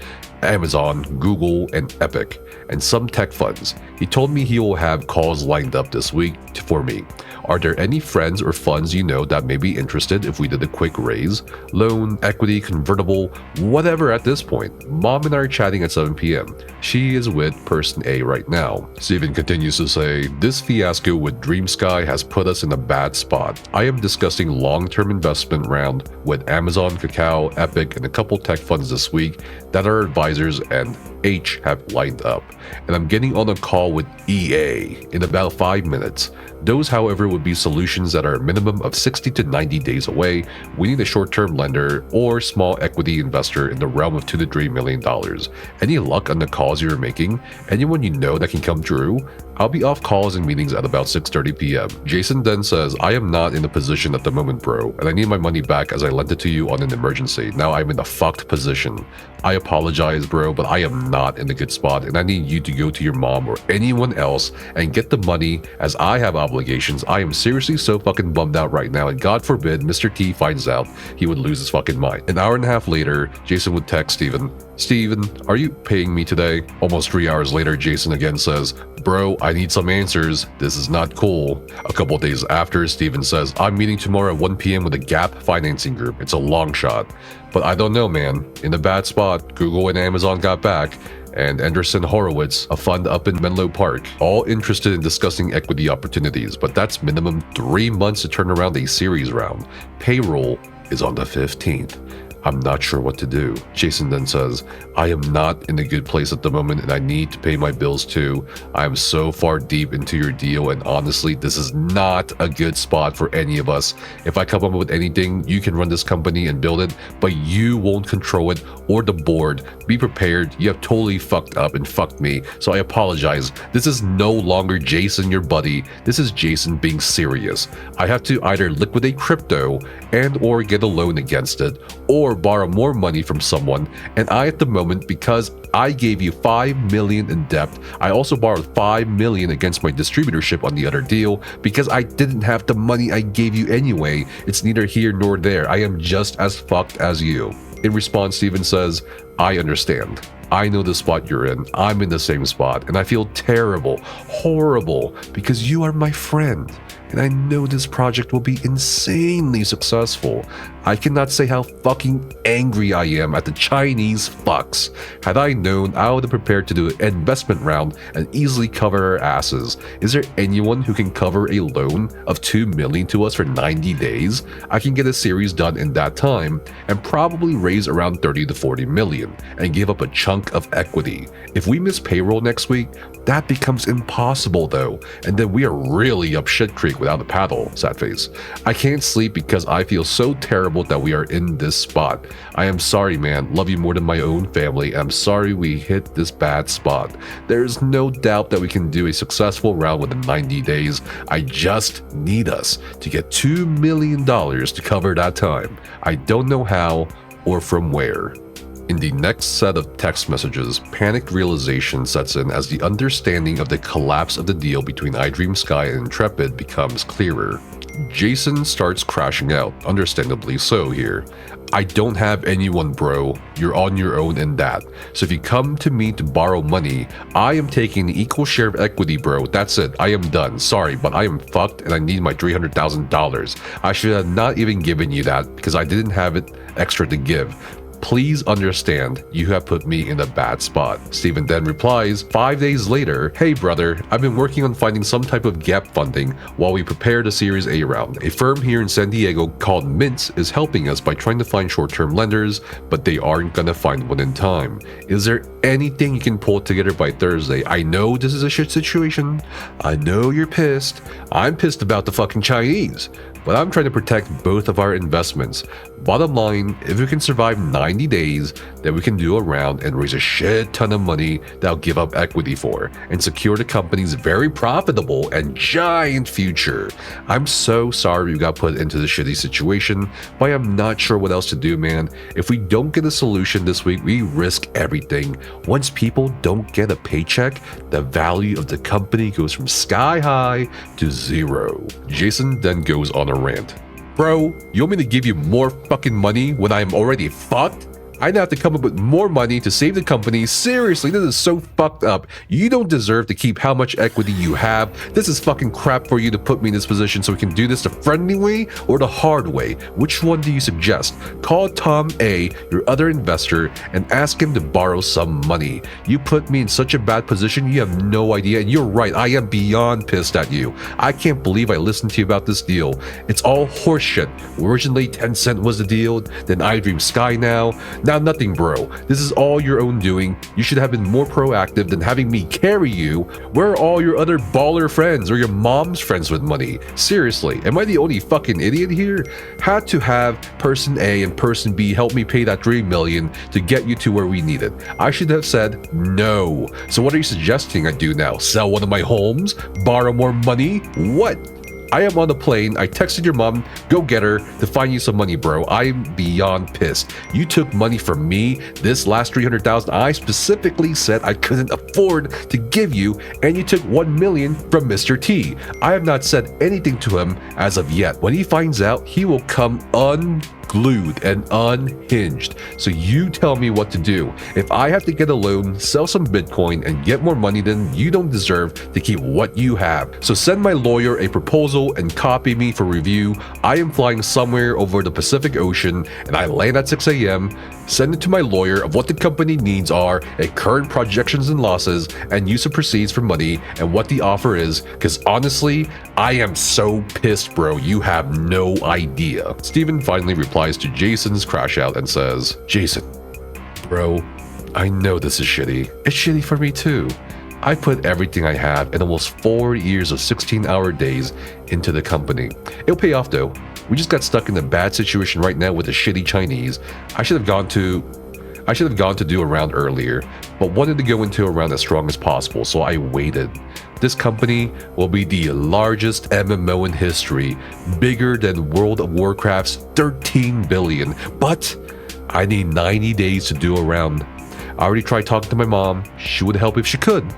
Amazon, Google, and Epic, and some tech funds. He told me he will have calls lined up this week for me. Are there any friends or funds you know that may be interested if we did a quick raise? Loan, equity, convertible, whatever at this point. Mom and I are chatting at 7 p.m. She is with person A right now." Steven continues to say, "This fiasco with Dream Sky has put us in a bad spot. I am discussing long-term investment round with Amazon, Kakao, Epic, and a couple tech funds this week that our advisors and H have lined up. and I'm getting on a call with EA in about 5 minutes. Those, however, would be solutions that are a minimum of 60 to 90 days away. We need a short-term lender or small equity investor in the realm of $2 to $3 million. Any luck on the calls you're making? Anyone you know that can come through? I'll be off calls and meetings at about 6:30 p.m. Jason then says, I am not in a position at the moment, bro, and I need my money back as I lent it to you on an emergency. Now I'm in a fucked position. I apologize, bro, but I am not in a good spot, and I need you to go to your mom or anyone else and get the money as I have obligations. I am seriously so fucking bummed out right now, and God forbid Mr. T finds out, he would lose his fucking mind. An hour and a half later, Jason would text Steven, Steven, are you paying me today? Almost 3 hours later, Jason again says, bro, I need some answers. This is not cool. A couple days after, Steven says, I'm meeting tomorrow at 1 p.m. with a Gap financing group. It's a long shot. But I don't know, man. In a bad spot, Google and Amazon got back, and Anderson Horowitz, a fund up in Menlo Park, all interested in discussing equity opportunities, but that's minimum 3 months to turn around a series round. Payroll is on the 15th. I'm not sure what to do. Jason then says, I am not in a good place at the moment and I need to pay my bills too. I am so far deep into your deal and honestly, this is not a good spot for any of us. If I come up with anything, you can run this company and build it, but you won't control it or the board. Be prepared. You have totally fucked up and fucked me. So I apologize. This is no longer Jason, your buddy. This is Jason being serious. I have to either liquidate crypto and or get a loan against it or borrow more money from someone, and I at the moment, because I gave you $5 million in debt, I also borrowed $5 million against my distributorship on the other deal because I didn't have the money I gave you anyway. It's neither here nor there. I am just as fucked as you. In response, Steven says, I understand. I know the spot you're in. I'm in the same spot, and I feel terrible, horrible, because you are my friend. And I know this project will be insanely successful. I cannot say how fucking angry I am at the Chinese fucks. Had I known, I would have prepared to do an investment round and easily cover our asses. Is there anyone who can cover a loan of $2 million to us for 90 days? I can get a series done in that time and probably raise around 30 to 40 million and give up a chunk of equity. If we miss payroll next week, that becomes impossible though, and then we are really up shit creek without a paddle, sad face. I can't sleep because I feel so terrible that we are in this spot. I am sorry, man. Love you more than my own family. I'm sorry we hit this bad spot. There's no doubt that we can do a successful round within 90 days. I just need us to get $2 million to cover that time. I don't know how or from where. In the next set of text messages, panicked realization sets in as the understanding of the collapse of the deal between iDreamSky and Intrepid becomes clearer. Jason starts crashing out, understandably so here. I don't have anyone, bro. You're on your own in that. So if you come to me to borrow money, I am taking an equal share of equity, bro. That's it. I am done. Sorry, but I am fucked and I need my $300,000. I should have not even given you that because I didn't have it extra to give. Please understand, you have put me in a bad spot. Steven then replies, 5 days later, hey brother, I've been working on finding some type of gap funding while we prepare the Series A round. A firm here in San Diego called Mints is helping us by trying to find short-term lenders, but they aren't gonna find one in time. Is there anything you can pull together by Thursday? I know this is a shit situation. I know you're pissed. I'm pissed about the fucking Chinese. But I'm trying to protect both of our investments. Bottom line, if we can survive 90 days, then we can do a round and raise a shit ton of money that I'll give up equity for and secure the company's very profitable and giant future. I'm so sorry we got put into this shitty situation, but I'm not sure what else to do, man. If we don't get a solution this week, we risk everything. Once people don't get a paycheck, the value of the company goes from sky high to zero. Jason then goes on a rant. Bro, you want me to give you more fucking money when I am already fucked? I'd have to come up with more money to save the company. Seriously, this is so fucked up. You don't deserve to keep how much equity you have. This is fucking crap for you to put me in this position so we can do this the friendly way or the hard way. Which one do you suggest? Call Tom A, your other investor, and ask him to borrow some money. You put me in such a bad position, you have no idea. And you're right, I am beyond pissed at you. I can't believe I listened to you about this deal. It's all horseshit. Originally 10 cent was the deal, then iDreamSky now Now nothing, bro. This is all your own doing. You should have been more proactive than having me carry you. Where are all your other baller friends or your mom's friends with money? Seriously, am I the only fucking idiot here? Had to have person A and person B help me pay that $3 million to get you to where we needed. I should have said no. So what are you suggesting I do now? Sell one of my homes? Borrow more money? What? I am on the plane. I texted your mom, go get her to find you some money, bro. I'm beyond pissed. You took money from me. This last $300,000 I specifically said I couldn't afford to give you, and you took $1 million from Mr. T. I have not said anything to him as of yet. When he finds out, he will come unglued and unhinged. So you tell me what to do. If I have to get a loan, sell some Bitcoin, and get more money, then you don't deserve to keep what you have. So send my lawyer a proposal and copy me for review. I am flying somewhere over the Pacific Ocean and I land at 6 a.m. Send it to my lawyer of what the company needs are, at current projections and losses, and use of proceeds for money, and what the offer is, because honestly, I am so pissed, bro. You have no idea. Steven finally replies to Jason's crash out and says, Jason, bro, I know this is shitty. It's shitty for me too. I put everything I have and almost 4 years of 16-hour days into the company. It'll pay off though. We just got stuck in a bad situation right now with the shitty Chinese. I should have gone to do a round earlier, but wanted to go into a round as strong as possible, so I waited. This company will be the largest MMO in history, bigger than World of Warcraft's 13 billion, but I need 90 days to do a round. I already tried talking to my mom. She would help if she could.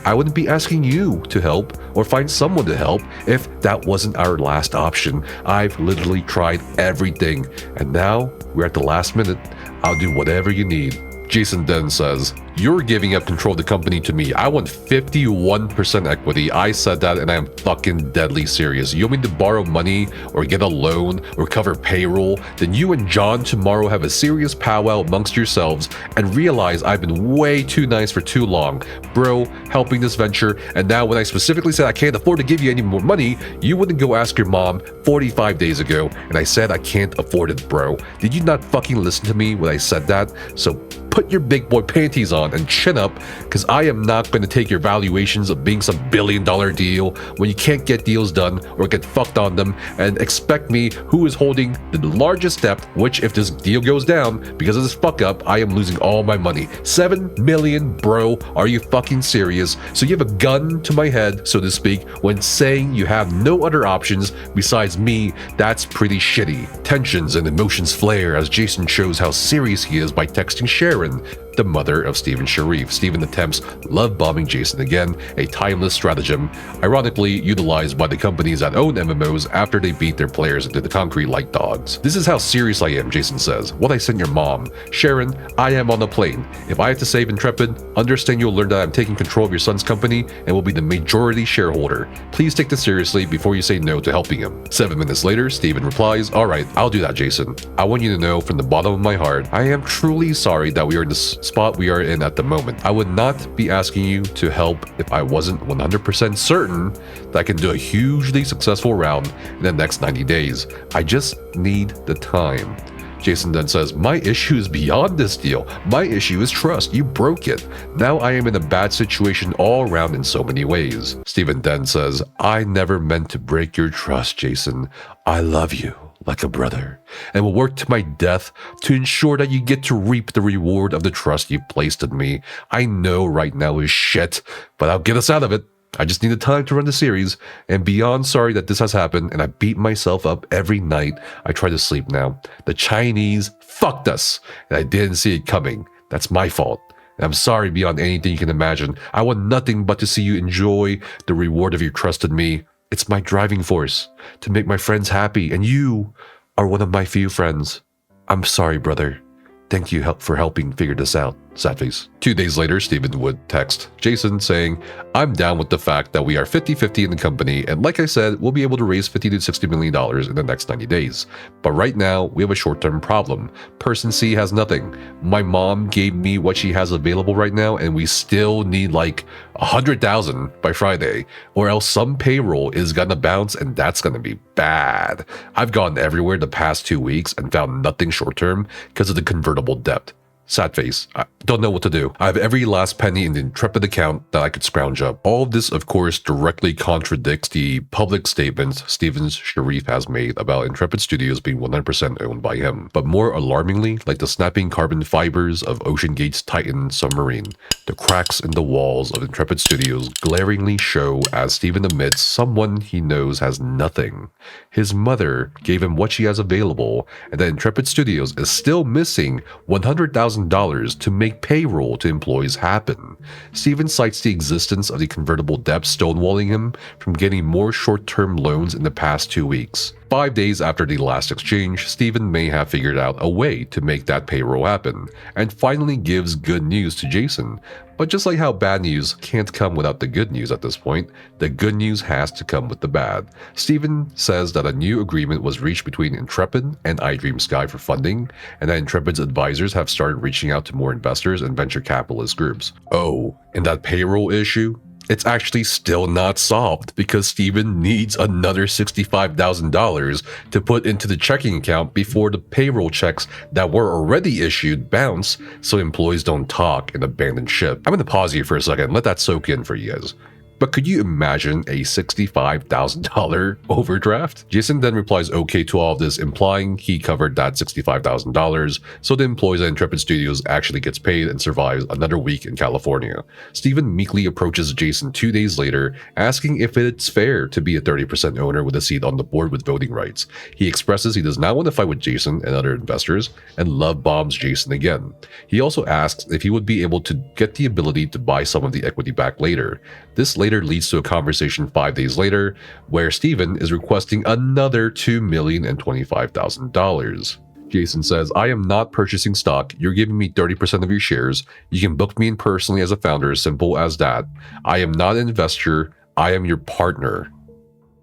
I wouldn't be asking you to help or find someone to help if that wasn't our last option. I've literally tried everything, and now we're at the last minute. I'll do whatever you need. Jason then says, you're giving up control of the company to me. I want 51% equity. I said that and I am fucking deadly serious. You want me to borrow money or get a loan or cover payroll? Then you and John tomorrow have a serious powwow amongst yourselves and realize I've been way too nice for too long. Bro, helping this venture, and now when I specifically said I can't afford to give you any more money, you wouldn't go ask your mom 45 days ago and I said I can't afford it, bro. Did you not fucking listen to me when I said that? So put your big boy panties on and chin up, because I am not going to take your valuations of being some billion-dollar deal when you can't get deals done or get fucked on them and expect me, who is holding the largest debt, which if this deal goes down because of this fuck up, I am losing all my money. 7 million, bro. Are you fucking serious? So you have a gun to my head, so to speak, when saying you have no other options besides me. That's pretty shitty. Tensions and emotions flare as Jason shows how serious he is by texting Sharon, the mother of Steven Sharif. Steven attempts love bombing Jason again, a timeless stratagem, ironically utilized by the companies that own MMOs after they beat their players into the concrete like dogs. This is how serious I am, Jason says. What I sent your mom. Sharon, I am on the plane. If I have to save Intrepid, understand you'll learn that I'm taking control of your son's company and will be the majority shareholder. Please take this seriously before you say no to helping him. 7 minutes later, Steven replies, alright, I'll do that, Jason. I want you to know from the bottom of my heart, I am truly sorry that we are in this spot we are in at the moment. I would not be asking you to help if I wasn't 100% certain that I can do a hugely successful round in the next 90 days. I just need the time. Jason then says, my issue is beyond this deal. My issue is trust. You broke it. Now I am in a bad situation all around in so many ways. Steven then says, I never meant to break your trust, Jason. I love you like a brother, and will work to my death to ensure that you get to reap the reward of the trust you placed in me. I know right now is shit, but I'll get us out of it. I just need the time to run the series, and beyond sorry that this has happened, and I beat myself up every night I try to sleep now. The Chinese fucked us, and I didn't see it coming. That's my fault. And I'm sorry beyond anything you can imagine. I want nothing but to see you enjoy the reward of your trust in me. It's my driving force to make my friends happy, and you are one of my few friends. I'm sorry, brother. Thank you for helping figure this out. Sad face. 2 days later, Steven would text Jason saying, I'm down with the fact that we are 50-50 in the company, and like I said, we'll be able to raise $50 to $60 million in the next 90 days. But right now, we have a short-term problem. Person C has nothing. My mom gave me what she has available right now, and we still need like 100,000 by Friday, or else some payroll is gonna bounce, and that's gonna be bad. I've gone everywhere the past 2 weeks and found nothing short-term because of the convertible debt. Sad face. I don't know what to do. I have every last penny in the Intrepid account that I could scrounge up. All of this, of course, directly contradicts the public statements Steven Sharif has made about Intrepid Studios being 100% owned by him. But more alarmingly, like the snapping carbon fibers of OceanGate's Titan submarine, the cracks in the walls of Intrepid Studios glaringly show as Steven admits someone he knows has nothing. His mother gave him what she has available, and that Intrepid Studios is still missing $100,000 to make payroll to employees happen. Steven cites the existence of the convertible debt stonewalling him from getting more short-term loans in the past 2 weeks. 5 days after the last exchange, Steven may have figured out a way to make that payroll happen, and finally gives good news to Jason. But just like how bad news can't come without the good news at this point, the good news has to come with the bad. Steven says that a new agreement was reached between Intrepid and iDreamSky for funding, and that Intrepid's advisors have started reaching out to more investors and venture capitalist groups. Oh, and that payroll issue? It's actually still not solved because Steven needs another $65,000 to put into the checking account before the payroll checks that were already issued bounce, so employees don't talk and abandon ship. I'm going to pause here for a second and let that soak in for you guys. But could you imagine a $65,000 overdraft? Jason then replies okay to all of this, implying he covered that $65,000, so the employees at Intrepid Studios actually gets paid and survives another week in California. Steven meekly approaches Jason 2 days later, asking if it's fair to be a 30% owner with a seat on the board with voting rights. He expresses he does not want to fight with Jason and other investors, and love bombs Jason again. He also asks if he would be able to get the ability to buy some of the equity back later. This later leads to a conversation 5 days later, where Steven is requesting another $2,025,000. Jason says, I am not purchasing stock. You're giving me 30% of your shares. You can book me in personally as a founder, simple as that. I am not an investor. I am your partner.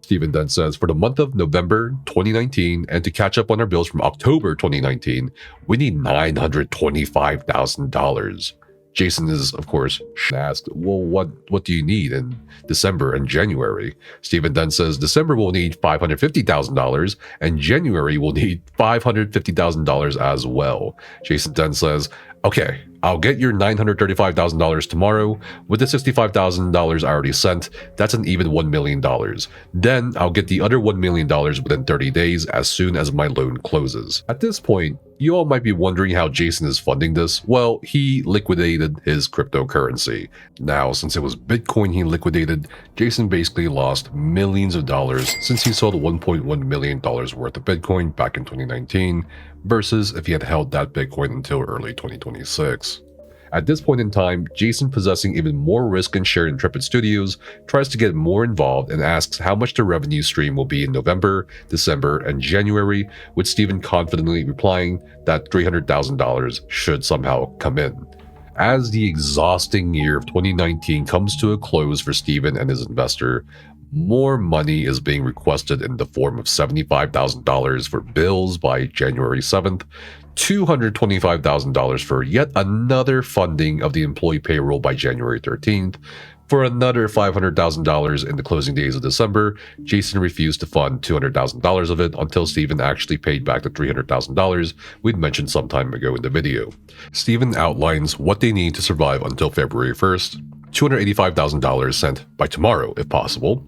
Steven then says, for the month of November 2019, and to catch up on our bills from October 2019, we need $925,000. Jason is, of course, asked, well, what do you need in December and January? Steven then says December will need $550,000 and January will need $550,000 as well. Jason then says, okay, I'll get your $935,000 tomorrow. With the $65,000 I already sent, that's an even $1 million. Then I'll get the other $1 million within 30 days as soon as my loan closes. At this point, you all might be wondering how Jason is funding this. Well, he liquidated his cryptocurrency. Now, since it was Bitcoin he liquidated, Jason basically lost millions of dollars since he sold $1.1 million worth of Bitcoin back in 2019, versus if he had held that Bitcoin until early 2026. At this point in time, Jason, possessing even more risk and share in Intrepid Studios, tries to get more involved and asks how much the revenue stream will be in November, December, and January, with Steven confidently replying that $300,000 should somehow come in. As the exhausting year of 2019 comes to a close for Steven and his investor, more money is being requested in the form of $75,000 for bills by January 7th, $225,000 for yet another funding of the employee payroll by January 13th. For another $500,000 in the closing days of December, Jason refused to fund $200,000 of it until Steven actually paid back the $300,000 we'd mentioned some time ago in the video. Steven outlines what they need to survive until February 1st. $285,000 sent by tomorrow if possible,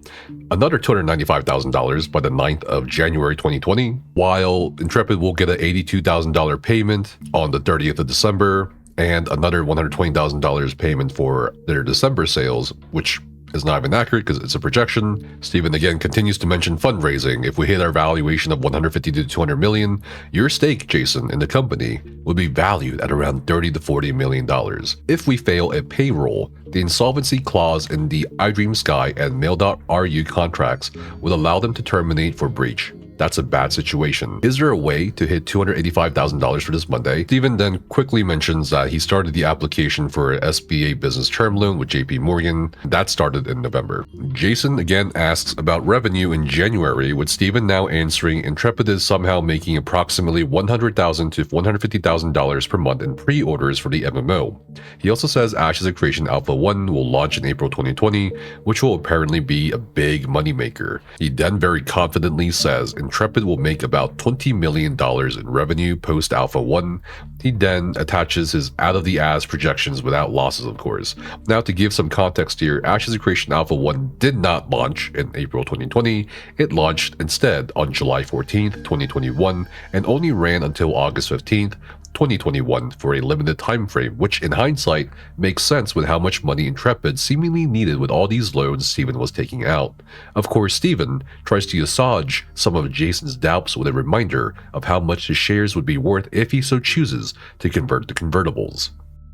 another $295,000 by the 9th of January 2020, while Intrepid will get an $82,000 payment on the 30th of December, and another $120,000 payment for their December sales, which is not even accurate because it's a projection. Steven again continues to mention fundraising. If we hit our valuation of 150 to 200 million, your stake, Jason, in the company would be valued at around 30 to 40 million dollars. If we fail at payroll, the insolvency clause in the iDreamSky and Mail.ru contracts would allow them to terminate for breach. That's a bad situation. Is there a way to hit $285,000 for this Monday? Steven then quickly mentions that he started the application for an SBA business term loan with JP Morgan. That started in November. Jason again asks about revenue in January, with Steven now answering Intrepid is somehow making approximately $100,000 to $150,000 per month in pre-orders for the MMO. He also says Ashes of Creation Alpha 1 will launch in April 2020, which will apparently be a big moneymaker. He then very confidently says Intrepid will make about $20 million in revenue post Alpha 1. He then attaches his out-of-the-ass projections without losses, of course. Now, to give some context here, Ashes of Creation Alpha 1 did not launch in April 2020. It launched instead on July 14th, 2021, and only ran until August 15th, 2021 for a limited time frame, which in hindsight makes sense with how much money Intrepid seemingly needed with all these loans Steven was taking out. Of course, Steven tries to assuage some of Jason's doubts with a reminder of how much his shares would be worth if he so chooses to convert the convertibles.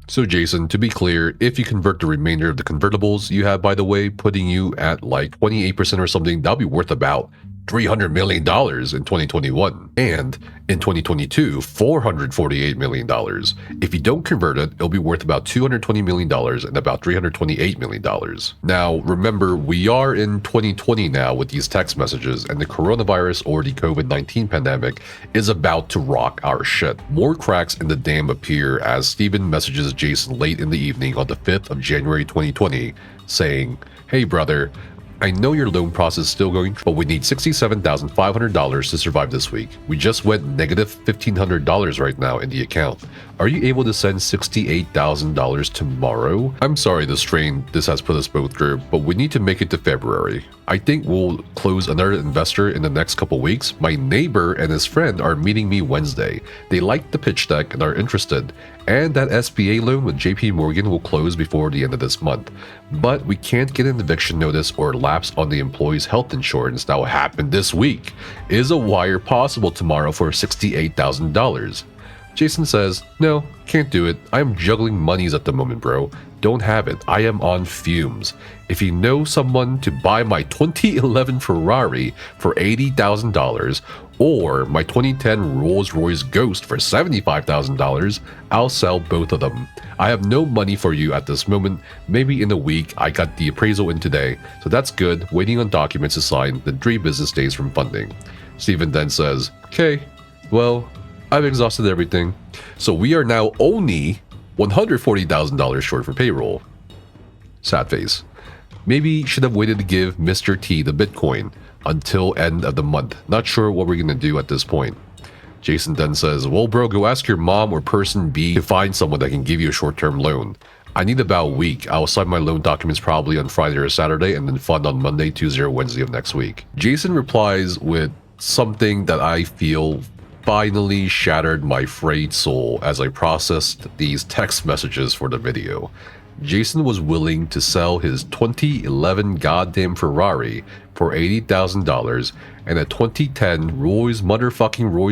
So Jason, to be clear, if you convert the remainder of the convertibles you have, by the way, putting you at like 28% or something, that'll be worth about $300 million in 2021, and in 2022, $448 million. If you don't convert it, it'll be worth about $220 million and about $328 million. Now, remember, we are in 2020 now with these text messages, and the coronavirus or the COVID-19 pandemic is about to rock our shit. More cracks in the dam appear as Steven messages Jason late in the evening on the 5th of January 2020, saying, "Hey brother, I know your loan process is still going, but we need $67,500 to survive this week. We just went negative $1,500 right now in the account. Are you able to send $68,000 tomorrow? I'm sorry the strain this has put us both through, but we need to make it to February. I think we'll close another investor in the next couple weeks. My neighbor and his friend are meeting me Wednesday. They like the pitch deck and are interested. And that SBA loan with JP Morgan will close before the end of this month. But we can't get an eviction notice or lapse on the employee's health insurance that will happen this week. Is a wire possible tomorrow for $68,000? Jason says, "No, can't do it. I am juggling monies at the moment, bro. Don't have it. I am on fumes. If you know someone to buy my 2011 Ferrari for $80,000 or my 2010 Rolls-Royce Ghost for $75,000, I'll sell both of them. I have no money for you at this moment. Maybe in a week. I got the appraisal in today, so that's good. Waiting on documents to sign, then 3 business days from funding." Steven then says, "Okay, well, I've exhausted everything. So we are now only $140,000 short for payroll." Sad face. Maybe should have waited to give Mr. T the Bitcoin until end of the month. Not sure what we're gonna do at this point. Jason then says, "Well bro, go ask your mom or person B to find someone that can give you a short-term loan. I need about a week. I'll sign my loan documents probably on Friday or Saturday and then fund on Monday, Tuesday, or Wednesday of next week." Jason replies with something that I feel finally shattered my frayed soul as I processed these text messages for the video. Jason was willing to sell his 2011 goddamn Ferrari for $80,000 and a 2010 Rolls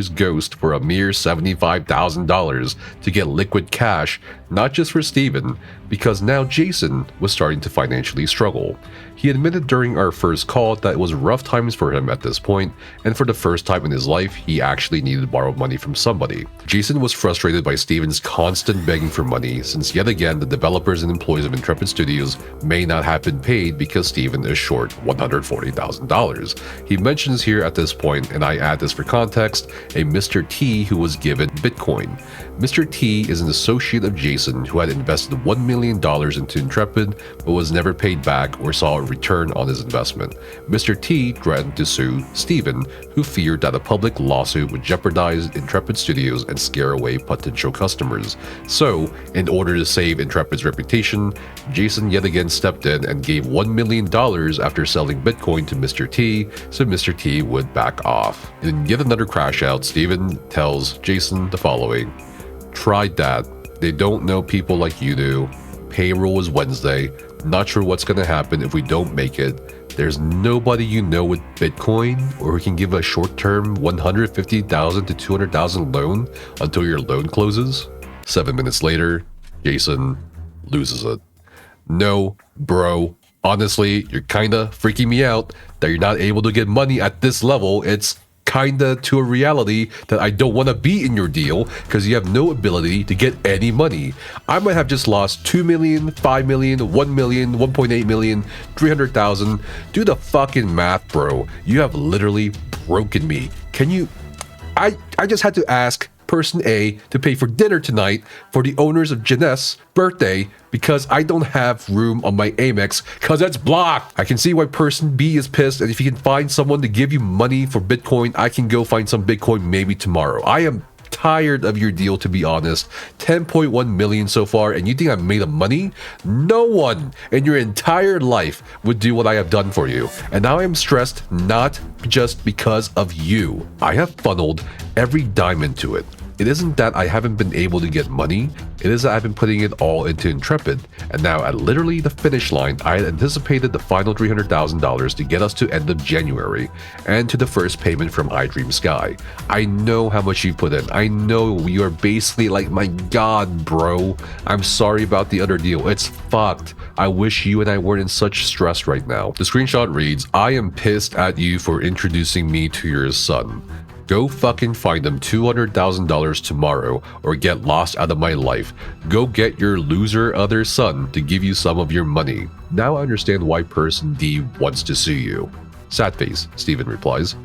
Ghost for a mere $75,000 to get liquid cash, not just for Steven, because now Jason was starting to financially struggle. He admitted during our first call that it was rough times for him at this point, and for the first time in his life, he actually needed to borrow money from somebody. Jason was frustrated by Steven's constant begging for money, since yet again the developers and employees of Intrepid Studios may not have been paid because Steven is short $140,000. He mentions here at this point, and I add this for context, a Mr. T who was given Bitcoin. Mr. T is an associate of Jason who had invested $1 million into Intrepid but was never paid back or saw a return on his investment. Mr. T threatened to sue Steven, who feared that a public lawsuit would jeopardize Intrepid Studios and scare away potential customers. So, in order to save Intrepid's reputation, Jason yet again stepped in and gave $1 million after selling Bitcoin to Mr. T, so Mr. T would back off. In yet another crash out, Steven tells Jason the following: "Tried that. They don't know people like you do. Payroll is Wednesday. Not sure what's gonna happen if we don't make it. There's nobody you know with Bitcoin or who can give a short-term $150,000 to $200,000 loan until your loan closes." 7 minutes later, Jason loses it. "No, bro. Honestly, you're kinda freaking me out that you're not able to get money at this level. It's kinda to a reality that I don't want to be in your deal because you have no ability to get any money. I might have just lost 2 million, 5 million, 1 million, 1.8 million, 300,000. Do the fucking math, bro. You have literally broken me. Can you..." I just had to ask person A to pay for dinner tonight for the owners of Jeunesse birthday because I don't have room on my Amex because it's blocked. I can see why person B is pissed, and if you can find someone to give you money for Bitcoin, I can go find some Bitcoin maybe tomorrow. I am tired of your deal, to be honest. 10.1 million so far, and you think I've made of money? No one in your entire life would do what I have done for you. And now I am stressed, not just because of you. I have funneled every dime into it. It isn't that I haven't been able to get money, it is that I've been putting it all into Intrepid, and now at literally the finish line, I had anticipated the final $300,000 to get us to end of January, and to the first payment from iDream Sky. I know how much you put in, I know you are basically like, my god bro, I'm sorry about the other deal, it's fucked. I wish you and I weren't in such stress right now. The screenshot reads, I am pissed at you for introducing me to your son. Go fucking find them $200,000 tomorrow or get lost out of my life. Go get your loser other son to give you some of your money. Now I understand why person D wants to sue you. Sad face, Steven replies.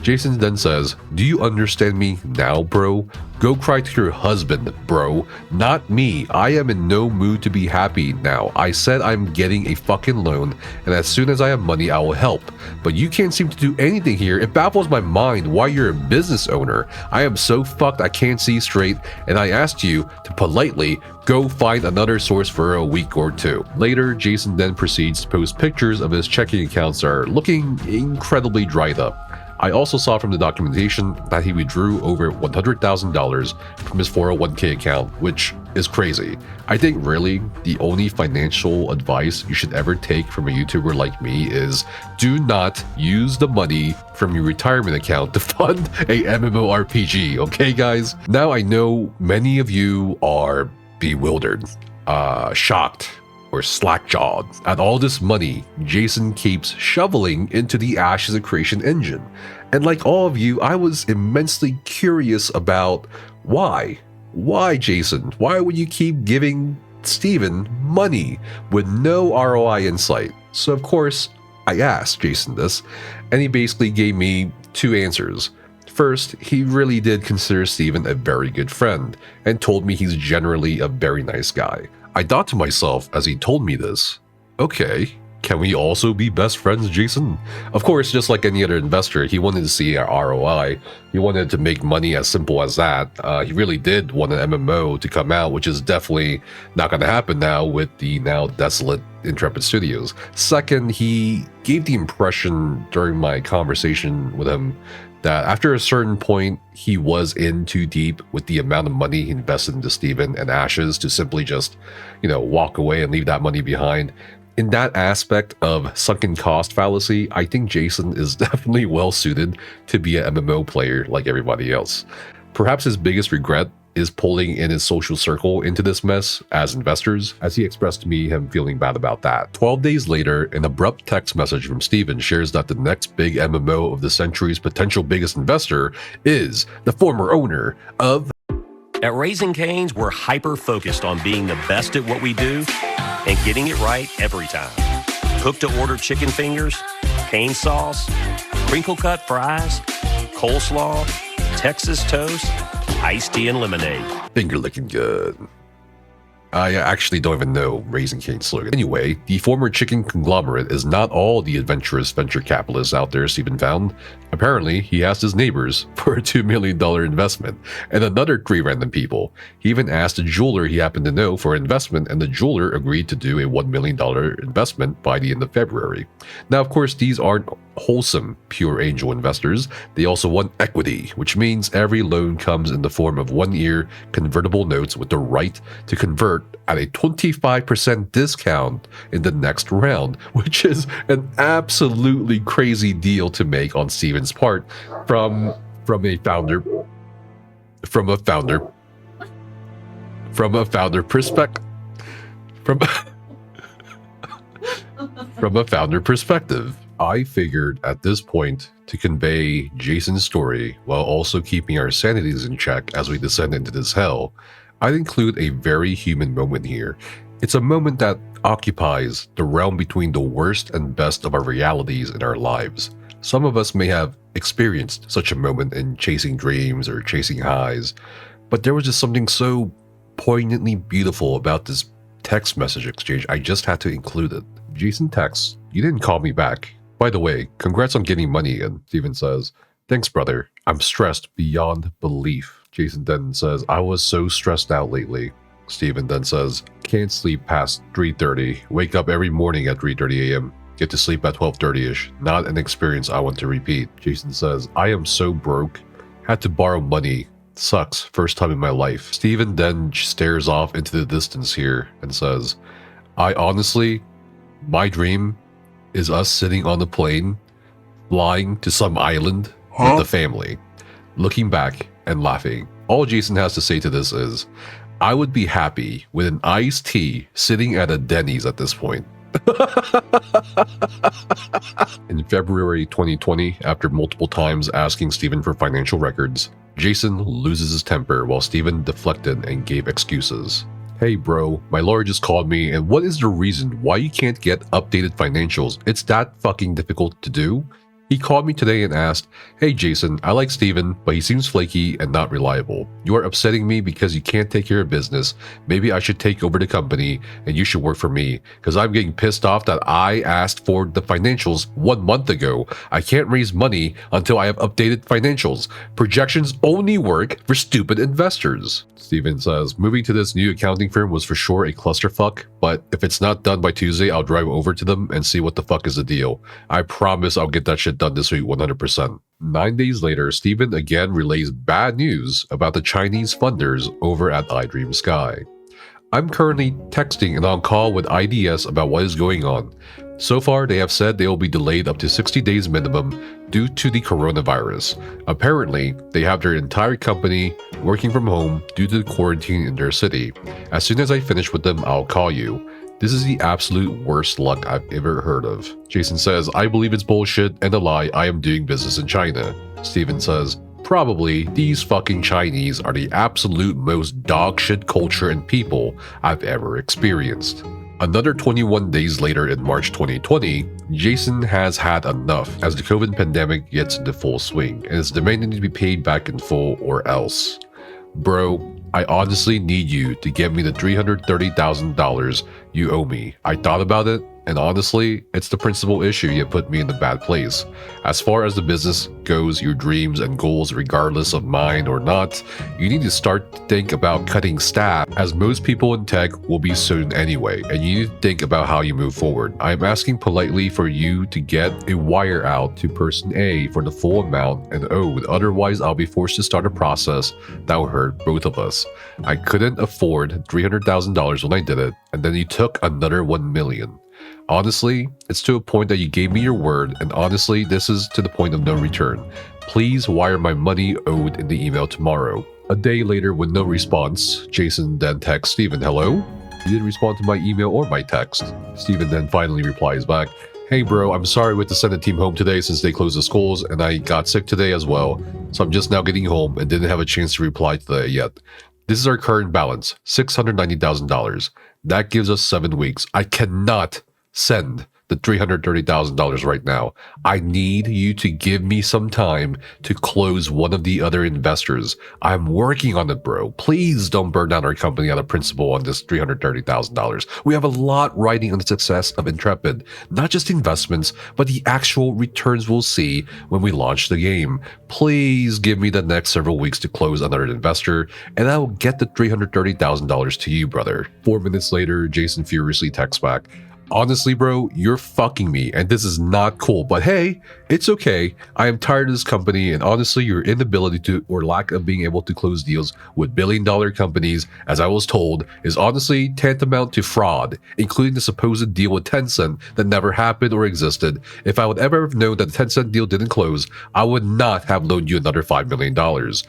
Jason then says, do you understand me now, bro? Go cry to your husband, bro. Not me. I am in no mood to be happy now. I said I'm getting a fucking loan, and as soon as I have money, I will help. But you can't seem to do anything here. It baffles my mind why you're a business owner. I am so fucked I can't see straight, and I asked you to politely go find another source for a week or two. Later, Jason then proceeds to post pictures of his checking accounts that are looking incredibly dried up. I also saw from the documentation that he withdrew over $100,000 from his 401k account, which is crazy. I think really the only financial advice you should ever take from a YouTuber like me is do not use the money from your retirement account to fund a MMORPG, okay guys? Now I know many of you are bewildered, shocked, or slack-jawed at all this money Jason keeps shoveling into the Ashes of Creation engine. And like all of you, I was immensely curious about why. Why, Jason? Why would you keep giving Steven money with no ROI in sight? So of course, I asked Jason this, and he basically gave me two answers. First, he really did consider Steven a very good friend, and told me he's generally a very nice guy. I thought to myself as he told me this, okay, can we also be best friends, Jason? Of course, just like any other investor, he wanted to see our ROI. He wanted to make money, as simple as that. He really did want an MMO to come out, which is definitely not going to happen now with the now desolate Intrepid Studios. Second, he gave the impression during my conversation with him that after a certain point, he was in too deep with the amount of money he invested into Steven and Ashes to simply just, walk away and leave that money behind. In that aspect of sunken cost fallacy, I think Jason is definitely well suited to be an MMO player like everybody else. Perhaps his biggest regret is pulling in his social circle into this mess as investors, as he expressed to me him feeling bad about that. 12 days later, an abrupt text message from Steven shares that the next big MMO of the century's potential biggest investor is the former owner of... At Raising Cane's, we're hyper-focused on being the best at what we do and getting it right every time. Cook-to-order chicken fingers, cane sauce, crinkle-cut fries, coleslaw, Texas toast, iced tea and lemonade. Finger licking good. I actually don't even know Raising Cane's slogan. Anyway, the former chicken conglomerate is not all the adventurous venture capitalists out there Steven found. Apparently, he asked his neighbors for a $2 million investment, and another 3 random people. He even asked a jeweler he happened to know for investment, and the jeweler agreed to do a $1 million investment by the end of February. Now, of course, these aren't wholesome, pure angel investors. They also want equity, which means every loan comes in the form of 1-year convertible notes with the right to convert at a 25% discount in the next round, which is an absolutely crazy deal to make on Steven's part from a founder perspective. I figured at this point to convey Jason's story while also keeping our sanities in check as we descend into this hell, I'd include a very human moment here. It's a moment that occupies the realm between the worst and best of our realities in our lives. Some of us may have experienced such a moment in chasing dreams or chasing highs, But there was just something so poignantly beautiful about this text message exchange. I just had to include it. Jason texts, "You didn't call me back. By the way, congrats on getting money in." Steven says, "Thanks, brother. I'm stressed beyond belief." Jason then says, "I was so stressed out lately." Steven then says, "Can't sleep past 3:30. Wake up every morning at 3:30 a.m. Get to sleep at 12:30ish. Not an experience I want to repeat." Jason says, "I am so broke. Had to borrow money. Sucks. First time in my life." Steven then stares off into the distance here and says, my dream is us sitting on the plane, flying to some island with the family, looking back and laughing." All Jason has to say to this is, "I would be happy with an iced tea sitting at a Denny's at this point." In February 2020, after multiple times asking Steven for financial records, Jason loses his temper while Steven deflected and gave excuses. "Hey bro, my lawyer just called me, and what is the reason why you can't get updated financials? It's that fucking difficult to do?" He called me today and asked, "Hey Jason, I like Steven, but he seems flaky and not reliable. You are upsetting me because you can't take care of business. Maybe I should take over the company and you should work for me, because I'm getting pissed off that I asked for the financials 1 month ago. I can't raise money until I have updated financials. Projections only work for stupid investors." Steven says, "Moving to this new accounting firm was for sure a clusterfuck, but if it's not done by Tuesday, I'll drive over to them and see what the fuck is the deal. I promise I'll get that shit done this week 100%. 9 days later, Steven again relays bad news about the Chinese funders over at iDream Sky. "I'm currently texting and on call with IDS about what is going on. So far, they have said they will be delayed up to 60 days minimum due to the coronavirus. Apparently, they have their entire company working from home due to the quarantine in their city. As soon as I finish with them, I'll call you. This is the absolute worst luck I've ever heard of." Jason says, "I believe it's bullshit and a lie. I am doing business in China." Steven says, "Probably these fucking Chinese are the absolute most dogshit culture and people I've ever experienced." Another 21 days later in March 2020, Jason has had enough as the COVID pandemic gets into full swing and is demanding to be paid back in full or else. "Bro, I honestly need you to get me the $330,000 you owe me. I thought about it, and honestly, it's the principal issue you put me in a bad place. As far as the business goes, your dreams and goals, regardless of mine or not, you need to start to think about cutting staff, as most people in tech will be soon anyway, and you need to think about how you move forward. I am asking politely for you to get a wire out to person A for the full amount and owed, otherwise I'll be forced to start a process that will hurt both of us. I couldn't afford $300,000 when I did it, and then you took another $1 million. Honestly, it's to a point that you gave me your word, and honestly, this is to the point of no return. Please wire my money owed in the email tomorrow." A day later, with no response, Jason then texts Steven, "Hello? You didn't respond to my email or my text." Steven then finally replies back, "Hey bro, I'm sorry we had to send the team home today since they closed the schools, and I got sick today as well, so I'm just now getting home and didn't have a chance to reply today yet. This is our current balance, $690,000. That gives us 7 weeks. I cannot send the $330,000 right now. I need you to give me some time to close one of the other investors. I'm working on it, bro. Please don't burn down our company out of principle on this $330,000. We have a lot riding on the success of Intrepid. Not just investments, but the actual returns we'll see when we launch the game. Please give me the next several weeks to close another investor, and I will get the $330,000 to you, brother." 4 minutes later, Jason furiously texts back, "Honestly, bro, you're fucking me, and this is not cool, but hey, it's okay. I am tired of this company, and honestly, your inability to, or lack of being able to close deals with billion-dollar companies, as I was told, is honestly tantamount to fraud, including the supposed deal with Tencent that never happened or existed. If I would ever have known that the Tencent deal didn't close, I would not have loaned you another $5 million.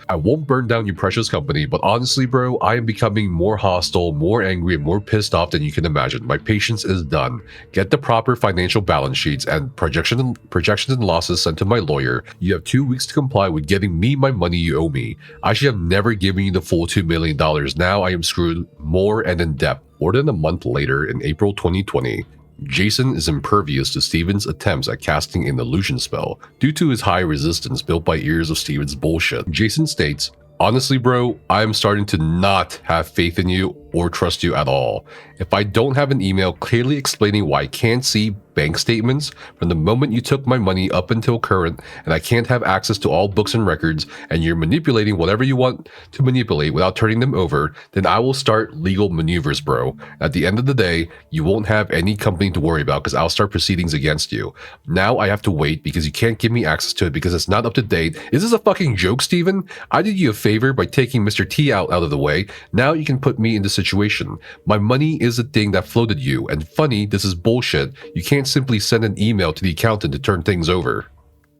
I won't burn down your precious company, but honestly, bro, I am becoming more hostile, more angry, and more pissed off than you can imagine. My patience is done. Get the proper financial balance sheets and projections and losses sent to my lawyer. You have 2 weeks to comply with giving me my money you owe me. I should have never given you the full $2 million. Now I am screwed more and in debt." More than a month later, in April 2020, Jason is impervious to Steven's attempts at casting an illusion spell due to his high resistance built by years of Steven's bullshit. Jason states, Honestly, bro, I'm starting to not have faith in you or trust you at all. If I don't have an email clearly explaining why I can't see bank statements from the moment you took my money up until current, and I can't have access to all books and records, and you're manipulating whatever you want to manipulate without turning them over, then I will start legal maneuvers, bro. At the end of the day, you won't have any company to worry about because I'll start proceedings against you. Now I have to wait because you can't give me access to it because it's not up to date. Is this a fucking joke, Steven? I did you a favor by taking Mr. T out of the way. Now you can put me in this situation. My money is the thing that floated you, and funny, this is bullshit. You can't simply send an email to the accountant to turn things over.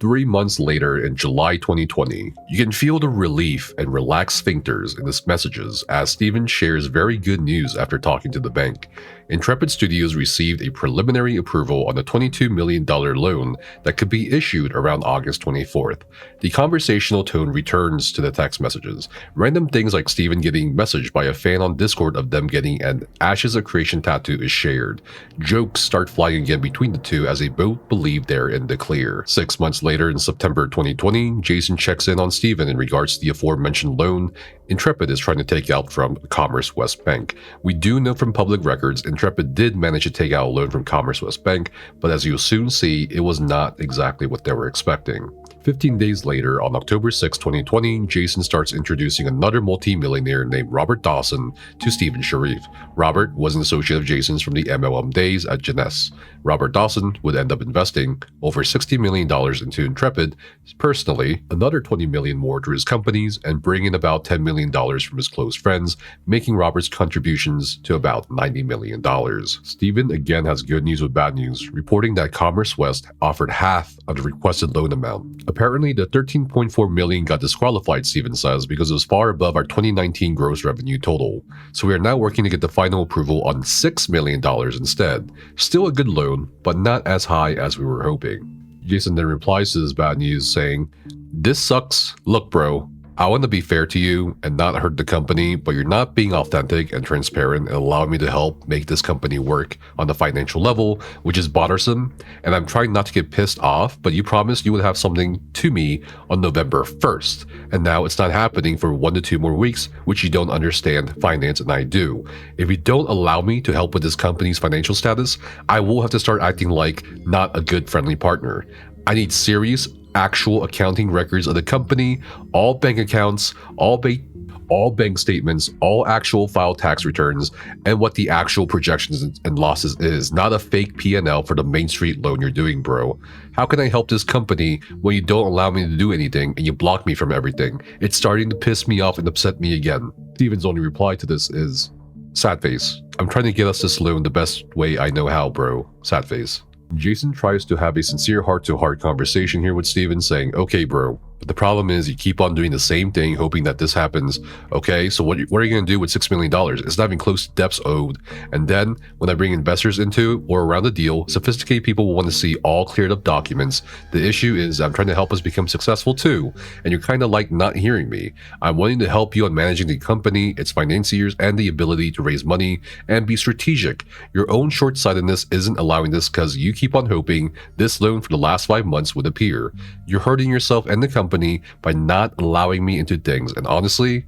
3 months later in July 2020, you can feel the relief and relaxed sphincters in his messages as Steven shares very good news after talking to the bank. Intrepid Studios received a preliminary approval on a $22 million loan that could be issued around August 24th. The conversational tone returns to the text messages. Random things like Steven getting messaged by a fan on Discord of them getting an Ashes of Creation tattoo is shared. Jokes start flying again between the two as they both believe they're in the clear. 6 months later in September 2020, Jason checks in on Steven in regards to the aforementioned loan Intrepid is trying to take out from Commerce West Bank. We do know from public records Intrepid did manage to take out a loan from Commerce West Bank, but as you'll soon see, it was not exactly what they were expecting. 15 days later, on October 6, 2020, Jason starts introducing another multi-millionaire named Robert Dawson to Steven Sharif. Robert was an associate of Jason's from the MLM days at Cenex. Robert Dawson would end up investing over $60 million into Intrepid personally, another $20 million more to his companies, and bringing about $10 million from his close friends, making Robert's contributions to about $90 million. Steven again has good news with bad news, reporting that Commerce West offered half of the requested loan amount. Apparently, the $13.4 million got disqualified, Steven says, because it was far above our 2019 gross revenue total. So we are now working to get the final approval on $6 million instead. Still a good loan, but not as high as we were hoping. Jason then replies to this bad news saying, "This sucks. Look, bro, I want to be fair to you and not hurt the company, but you're not being authentic and transparent and allowing me to help make this company work on the financial level, which is bothersome, and I'm trying not to get pissed off, but you promised you would have something to me on November 1st, and now it's not happening for 1 to 2 more weeks, which you don't understand finance and I do. If you don't allow me to help with this company's financial status, I will have to start acting like not a good friendly partner. I need serious actual accounting records of the company, all bank accounts, all bank statements, all actual file tax returns, and what the actual projections and losses is, not a fake P&L for the Main Street loan you're doing, bro. How can I help this company when you don't allow me to do anything and you block me from everything? It's starting to piss me off and upset me again." Steven's only reply to this is, "Sad face. I'm trying to get us this loan the best way I know how, bro. Sad face." Jason tries to have a sincere heart-to-heart conversation here with Steven, saying, "Okay, bro, but the problem is you keep on doing the same thing, hoping that this happens. Okay, so what are you going to do with $6 million? It's not even close to debts owed. And then, when I bring investors into or around the deal, sophisticated people will want to see all cleared up documents. The issue is I'm trying to help us become successful too, and you're kind of like not hearing me. I'm wanting to help you on managing the company, its financiers, and the ability to raise money and be strategic. Your own short-sightedness isn't allowing this because you keep on hoping this loan for the last 5 months would appear. You're hurting yourself and the company by not allowing me into things, and honestly,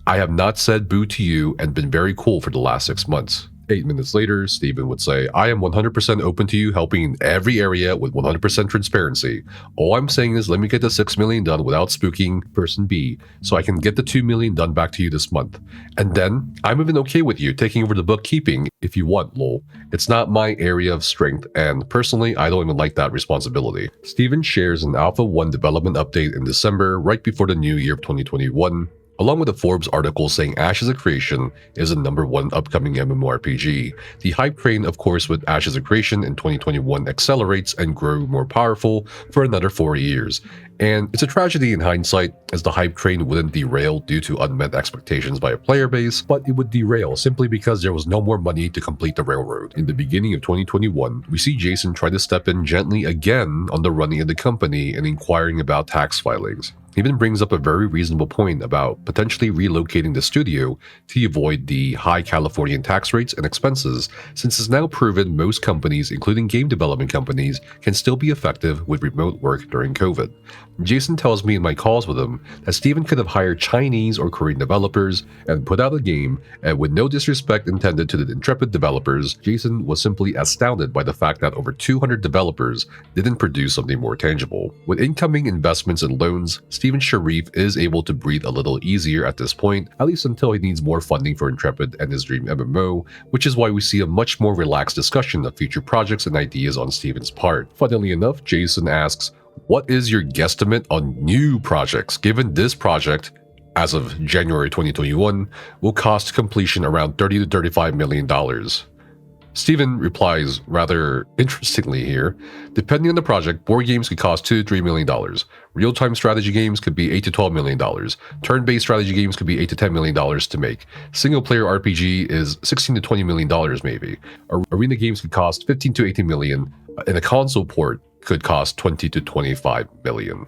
I have not said boo to you and been very cool for the last 6 months." 8 minutes later, Steven would say, "I am 100% open to you helping in every area with 100% transparency. All I'm saying is let me get the $6 million done without spooking person B, so I can get the $2 million done back to you this month. And then, I'm even okay with you taking over the bookkeeping if you want, lol. It's not my area of strength, and personally, I don't even like that responsibility." Steven shares an Alpha 1 development update in December, right before the new year of 2021, along with a Forbes article saying Ashes of Creation is the #1 upcoming MMORPG. The hype train, of course, with Ashes of Creation in 2021 accelerates and grows more powerful for another 4 years. And it's a tragedy in hindsight, as the hype train wouldn't derail due to unmet expectations by a player base, but it would derail simply because there was no more money to complete the railroad. In the beginning of 2021, we see Jason try to step in gently again on the running of the company and inquiring about tax filings. He even brings up a very reasonable point about potentially relocating the studio to avoid the high Californian tax rates and expenses, since it's now proven most companies, including game development companies, can still be effective with remote work during COVID. Jason tells me in my calls with him that Steven could have hired Chinese or Korean developers and put out a game, and with no disrespect intended to the Intrepid developers, Jason was simply astounded by the fact that over 200 developers didn't produce something more tangible. With incoming investments and loans, Steven Sharif is able to breathe a little easier at this point, at least until he needs more funding for Intrepid and his dream MMO, which is why we see a much more relaxed discussion of future projects and ideas on Steven's part. Funnily enough, Jason asks, "What is your guesstimate on new projects, given this project, as of January 2021, will cost completion around $30 to $35 million? Steven replies rather interestingly here, "Depending on the project, board games could cost $2 to $3 million. Real-time strategy games could be $8 to $12 million. Turn-based strategy games could be $8 to $10 million to make. Single-player RPG is $16 to $20 million maybe. Arena games could cost $15 to $18 million, and a console port could cost $20 to $25 million."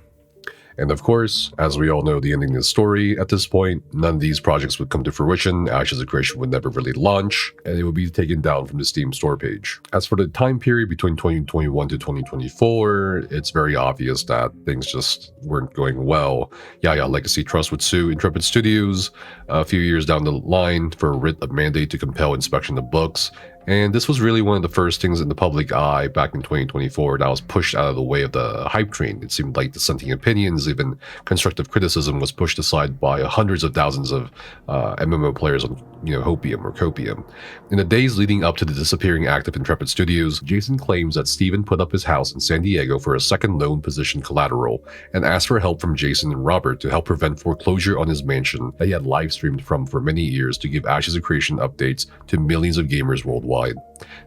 And of course, as we all know the ending of the story, at this point, none of these projects would come to fruition, Ashes of Creation would never really launch, and it would be taken down from the Steam store page. As for the time period between 2021 to 2024, it's very obvious that things just weren't going well. Legacy Trust would sue Intrepid Studios a few years down the line for a writ of mandate to compel inspection of books. And this was really one of the first things in the public eye back in 2024 that was pushed out of the way of the hype train. It seemed like dissenting opinions, even constructive criticism, was pushed aside by hundreds of thousands of MMO players on, Hopium or Copium. In the days leading up to the disappearing act of Intrepid Studios, Jason claims that Steven put up his house in San Diego for a second loan position collateral and asked for help from Jason and Robert to help prevent foreclosure on his mansion that he had live streamed from for many years to give Ashes of Creation updates to millions of gamers worldwide.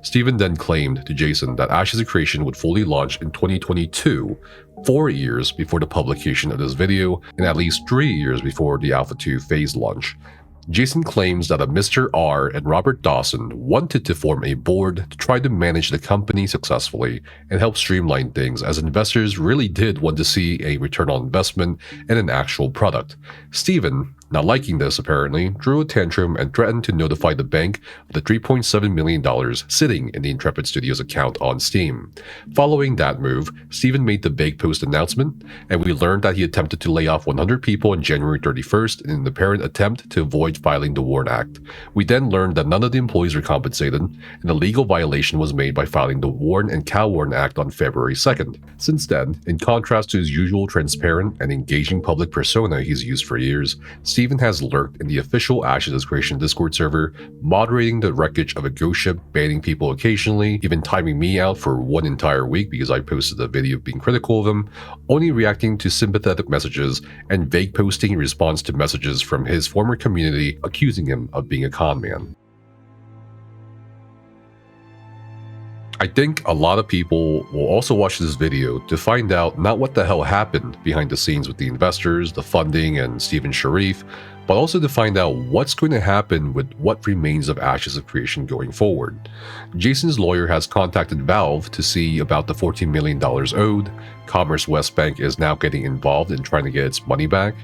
Steven then claimed to Jason that Ashes of Creation would fully launch in 2022, 4 years before the publication of this video, and at least 3 years before the Alpha 2 phase launch. Jason claims that a Mr. R and Robert Dawson wanted to form a board to try to manage the company successfully and help streamline things, as investors really did want to see a return on investment and an actual product. Steven, not liking this apparently, drew a tantrum and threatened to notify the bank of the $3.7 million sitting in the Intrepid Studios account on Steam. Following that move, Steven made the big post announcement, and we learned that he attempted to lay off 100 people on January 31st in an apparent attempt to avoid filing the WARN Act. We then learned that none of the employees were compensated, and a legal violation was made by filing the WARN and CalWARN Act on February 2nd. Since then, in contrast to his usual transparent and engaging public persona he's used for years, Steven has lurked in the official Ashes of Creation Discord server, moderating the wreckage of a ghost ship, banning people occasionally, even timing me out for one entire week because I posted a video being critical of him, only reacting to sympathetic messages, and vague posting in response to messages from his former community accusing him of being a con man. I think a lot of people will also watch this video to find out not what the hell happened behind the scenes with the investors, the funding, and Steven Sharif, but also to find out what's going to happen with what remains of Ashes of Creation going forward. Jason's lawyer has contacted Valve to see about the $14 million owed. Commerce West Bank is now getting involved in trying to get its money back.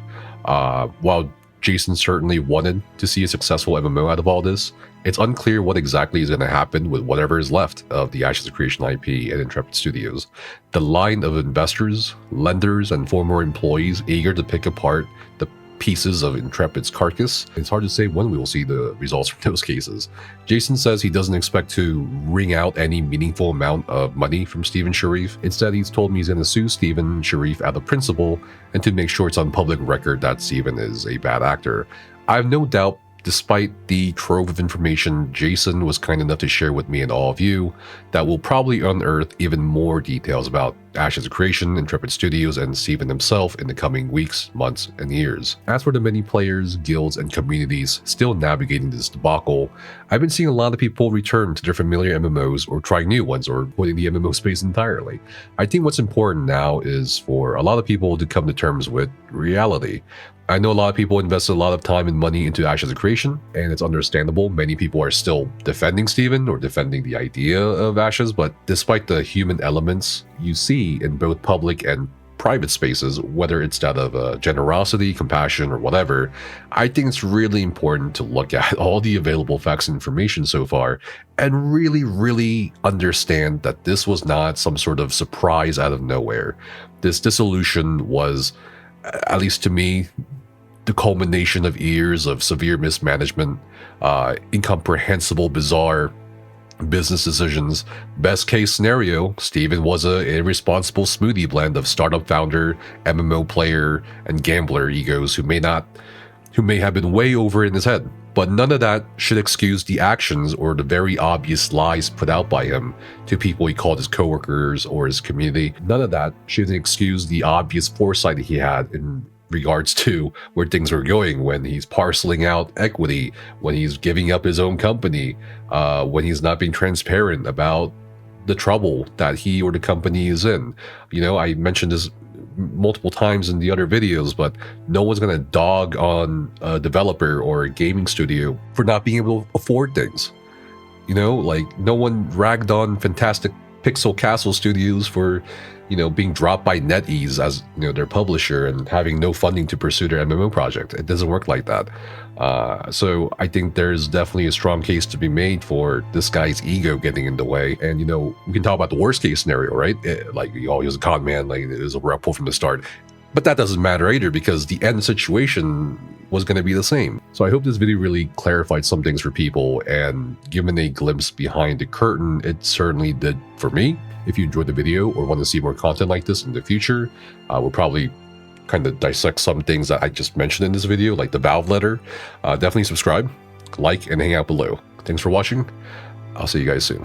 While Jason certainly wanted to see a successful MMO out of all this, it's unclear what exactly is going to happen with whatever is left of the Ashes of Creation IP at Intrepid Studios. The line of investors, lenders, and former employees eager to pick apart the pieces of Intrepid's carcass, it's hard to say when we will see the results from those cases. Jason says he doesn't expect to wring out any meaningful amount of money from Steven Sharif. Instead, he's told me he's going to sue Steven Sharif out of principle and to make sure it's on public record that Steven is a bad actor. I have no doubt, despite the trove of information Jason was kind enough to share with me and all of you, that will probably unearth even more details about Ashes of Creation, Intrepid Studios, and Steven himself in the coming weeks, months, and years. As for the many players, guilds, and communities still navigating this debacle, I've been seeing a lot of people return to their familiar MMOs or trying new ones or quitting the MMO space entirely. I think what's important now is for a lot of people to come to terms with reality. I know a lot of people invested a lot of time and money into Ashes of Creation, and it's understandable. Many people are still defending Steven or defending the idea of Ashes, but despite the human elements you see in both public and private spaces, whether it's that of generosity, compassion, or whatever. I think it's really important to look at all the available facts and information so far and really understand that this was not some sort of surprise out of nowhere. This dissolution was, at least to me, the culmination of years of severe mismanagement, incomprehensible, bizarre business decisions. Best case scenario, Steven was a irresponsible smoothie blend of startup founder, MMO player, and gambler egos who may have been way over in his head. But none of that should excuse the actions or the very obvious lies put out by him to people he called his coworkers or his community. None of that should excuse the obvious foresight he had in regards to where things were going, when he's parceling out equity, when he's giving up his own company, when he's not being transparent about the trouble that he or the company is in. You know, I mentioned this multiple times in the other videos, but no one's gonna dog on a developer or a gaming studio for not being able to afford things. You know, like, no one ragged on Fantastic Pixel Castle Studios for, you know, being dropped by NetEase as, you know, their publisher and having no funding to pursue their MMO project. It doesn't work like that. So I think there's definitely a strong case to be made for this guy's ego getting in the way. And, you know, we can talk about the worst case scenario, right? Like, he was a con man, like, it was a rug pull from the start. But that doesn't matter either, because the end situation was going to be the same. So I hope this video really clarified some things for people and given a glimpse behind the curtain. It certainly did for me. If you enjoyed the video or want to see more content like this in the future, we'll probably kind of dissect some things that I just mentioned in this video, like the Valve letter. Definitely subscribe, like, and hang out below. Thanks for watching. I'll see you guys soon.